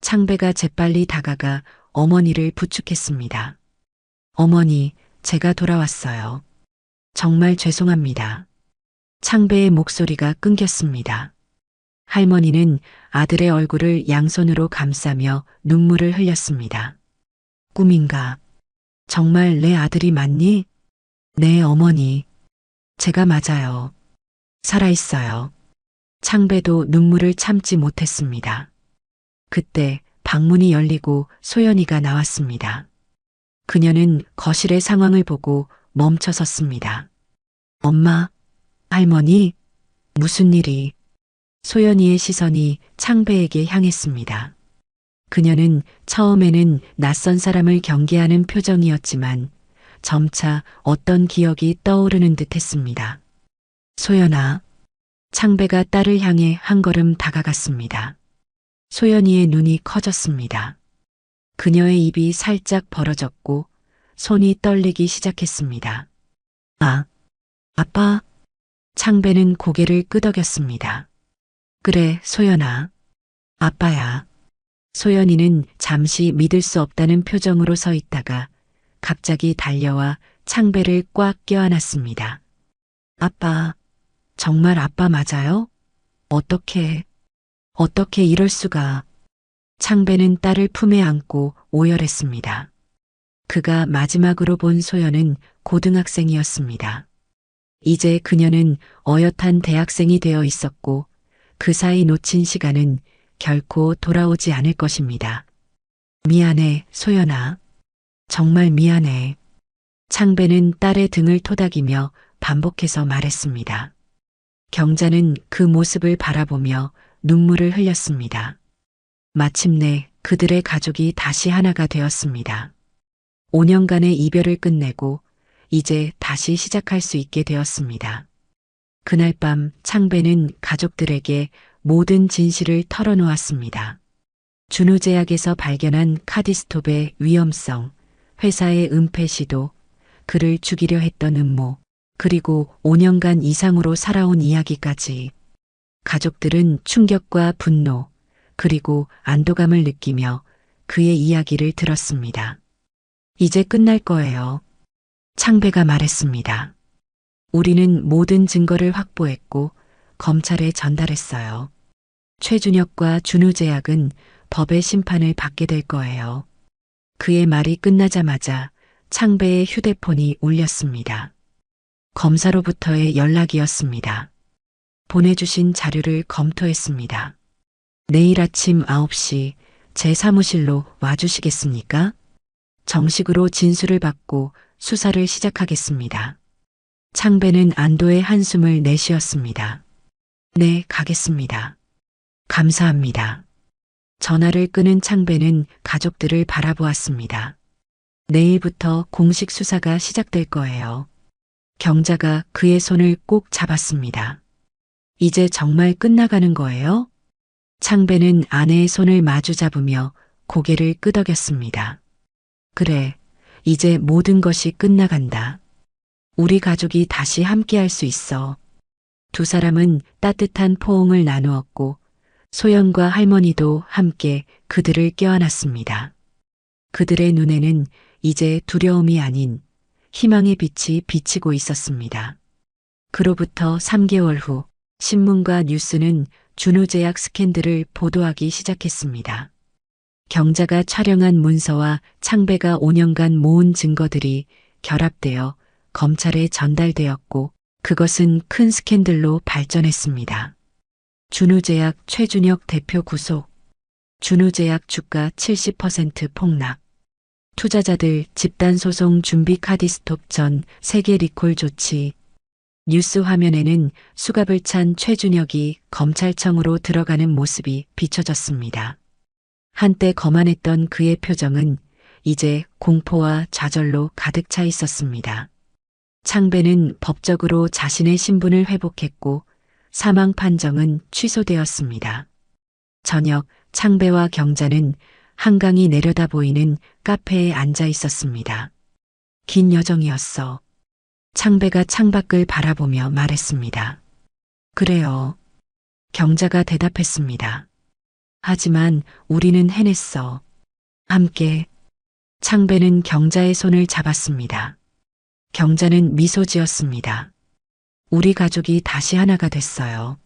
창배가 재빨리 다가가 어머니를 부축했습니다. 어머니, 제가 돌아왔어요. 정말 죄송합니다. 창배의 목소리가 끊겼습니다. 할머니는 아들의 얼굴을 양손으로 감싸며 눈물을 흘렸습니다. 꿈인가? 정말 내 아들이 맞니? 네, 어머니. 제가 맞아요. 살아있어요. 창배도 눈물을 참지 못했습니다. 그때 방문이 열리고 소연이가 나왔습니다. 그녀는 거실의 상황을 보고 멈춰 섰습니다. 엄마, 할머니, 무슨 일이? 소연이의 시선이 창배에게 향했습니다. 그녀는 처음에는 낯선 사람을 경계하는 표정이었지만 점차 어떤 기억이 떠오르는 듯 했습니다. 소연아. 창배가 딸을 향해 한 걸음 다가갔습니다. 소연이의 눈이 커졌습니다. 그녀의 입이 살짝 벌어졌고 손이 떨리기 시작했습니다. 아빠. 창배는 고개를 끄덕였습니다. 그래, 소연아. 아빠야. 소연이는 잠시 믿을 수 없다는 표정으로 서 있다가 갑자기 달려와 창배를 꽉 껴안았습니다. 아빠, 정말 아빠 맞아요? 어떻게 이럴 수가. 창배는 딸을 품에 안고 오열했습니다. 그가 마지막으로 본 소연은 고등학생이었습니다. 이제 그녀는 어엿한 대학생이 되어 있었고 그 사이 놓친 시간은 결코 돌아오지 않을 것입니다. 미안해, 소연아. 정말 미안해. 창배는 딸의 등을 토닥이며 반복해서 말했습니다. 경자는 그 모습을 바라보며 눈물을 흘렸습니다. 마침내 그들의 가족이 다시 하나가 되었습니다. 5년간의 이별을 끝내고 이제 다시 시작할 수 있게 되었습니다. 그날 밤 창배는 가족들에게 모든 진실을 털어놓았습니다. 준우제약에서 발견한 카디스톱의 위험성, 회사의 은폐 시도, 그를 죽이려 했던 음모, 그리고 5년간 이상으로 살아온 이야기까지. 가족들은 충격과 분노, 그리고 안도감을 느끼며 그의 이야기를 들었습니다. 이제 끝날 거예요. 창배가 말했습니다. 우리는 모든 증거를 확보했고 검찰에 전달했어요. 최준혁과 준우제약은 법의 심판을 받게 될 거예요. 그의 말이 끝나자마자 창배의 휴대폰이 울렸습니다. 검사로부터의 연락이었습니다. 보내주신 자료를 검토했습니다. 내일 아침 9시 제 사무실로 와주시겠습니까? 정식으로 진술을 받고 수사를 시작하겠습니다. 창배는 안도의 한숨을 내쉬었습니다. 네, 가겠습니다. 감사합니다. 전화를 끄는 창배는 가족들을 바라보았습니다. 내일부터 공식 수사가 시작될 거예요. 경자가 그의 손을 꼭 잡았습니다. 이제 정말 끝나가는 거예요? 창배는 아내의 손을 마주 잡으며 고개를 끄덕였습니다. 그래, 이제 모든 것이 끝나간다. 우리 가족이 다시 함께할 수 있어. 두 사람은 따뜻한 포옹을 나누었고 소연과 할머니도 함께 그들을 껴안았습니다. 그들의 눈에는 이제 두려움이 아닌 희망의 빛이 비치고 있었습니다. 그로부터 3개월 후 신문과 뉴스는 준우제약 스캔들을 보도하기 시작했습니다. 경자가 촬영한 문서와 창배가 5년간 모은 증거들이 결합되어 검찰에 전달되었고 그것은 큰 스캔들로 발전했습니다. 준우제약 최준혁 대표 구속, 준우제약 주가 70% 폭락, 투자자들 집단소송 준비 카디스톱 전 세계 리콜 조치. 뉴스 화면에는 수갑을 찬 최준혁이 검찰청으로 들어가는 모습이 비춰졌습니다. 한때 거만했던 그의 표정은 이제 공포와 좌절로 가득 차 있었습니다. 창배는 법적으로 자신의 신분을 회복했고 사망 판정은 취소되었습니다. 저녁 창배와 경자는 한강이 내려다 보이는 카페에 앉아 있었습니다. 긴 여정이었어. 창배가 창밖을 바라보며 말했습니다. 그래요. 경자가 대답했습니다. 하지만 우리는 해냈어. 함께. 창배는 경자의 손을 잡았습니다. 경자는 미소 지었습니다. 우리 가족이 다시 하나가 됐어요.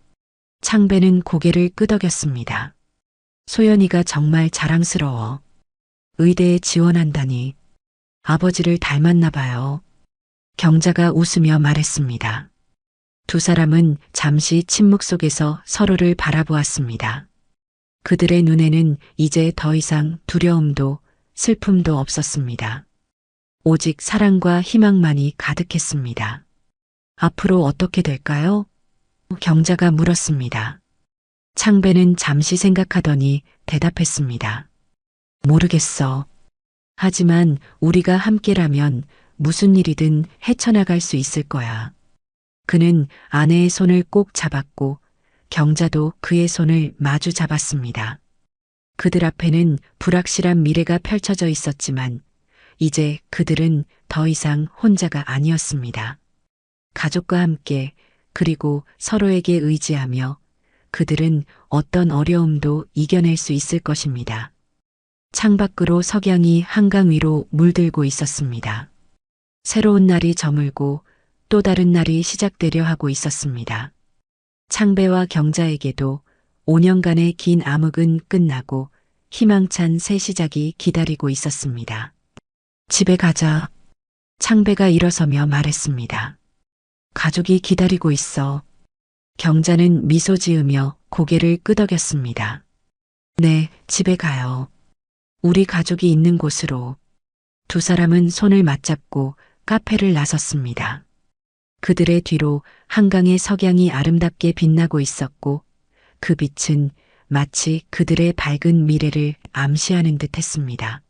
창배는 고개를 끄덕였습니다. 소연이가 정말 자랑스러워. 의대에 지원한다니. 아버지를 닮았나 봐요. 경자가 웃으며 말했습니다. 두 사람은 잠시 침묵 속에서 서로를 바라보았습니다. 그들의 눈에는 이제 더 이상 두려움도 슬픔도 없었습니다. 오직 사랑과 희망만이 가득했습니다. 앞으로 어떻게 될까요? 경자가 물었습니다. 창배는 잠시 생각하더니 대답했습니다. 모르겠어. 하지만 우리가 함께라면 무슨 일이든 헤쳐나갈 수 있을 거야. 그는 아내의 손을 꼭 잡았고 경자도 그의 손을 마주 잡았습니다. 그들 앞에는 불확실한 미래가 펼쳐져 있었지만 이제 그들은 더 이상 혼자가 아니었습니다. 가족과 함께 그리고 서로에게 의지하며 그들은 어떤 어려움도 이겨낼 수 있을 것입니다. 창밖으로 석양이 한강 위로 물들고 있었습니다. 새로운 날이 저물고 또 다른 날이 시작되려 하고 있었습니다. 창배와 경자에게도 5년간의 긴 암흑은 끝나고 희망찬 새 시작이 기다리고 있었습니다. 집에 가자. 창배가 일어서며 말했습니다. 가족이 기다리고 있어. 경자는 미소 지으며 고개를 끄덕였습니다. 네, 집에 가요. 우리 가족이 있는 곳으로. 두 사람은 손을 맞잡고 카페를 나섰습니다. 그들의 뒤로 한강의 석양이 아름답게 빛나고 있었고 그 빛은 마치 그들의 밝은 미래를 암시하는 듯 했습니다.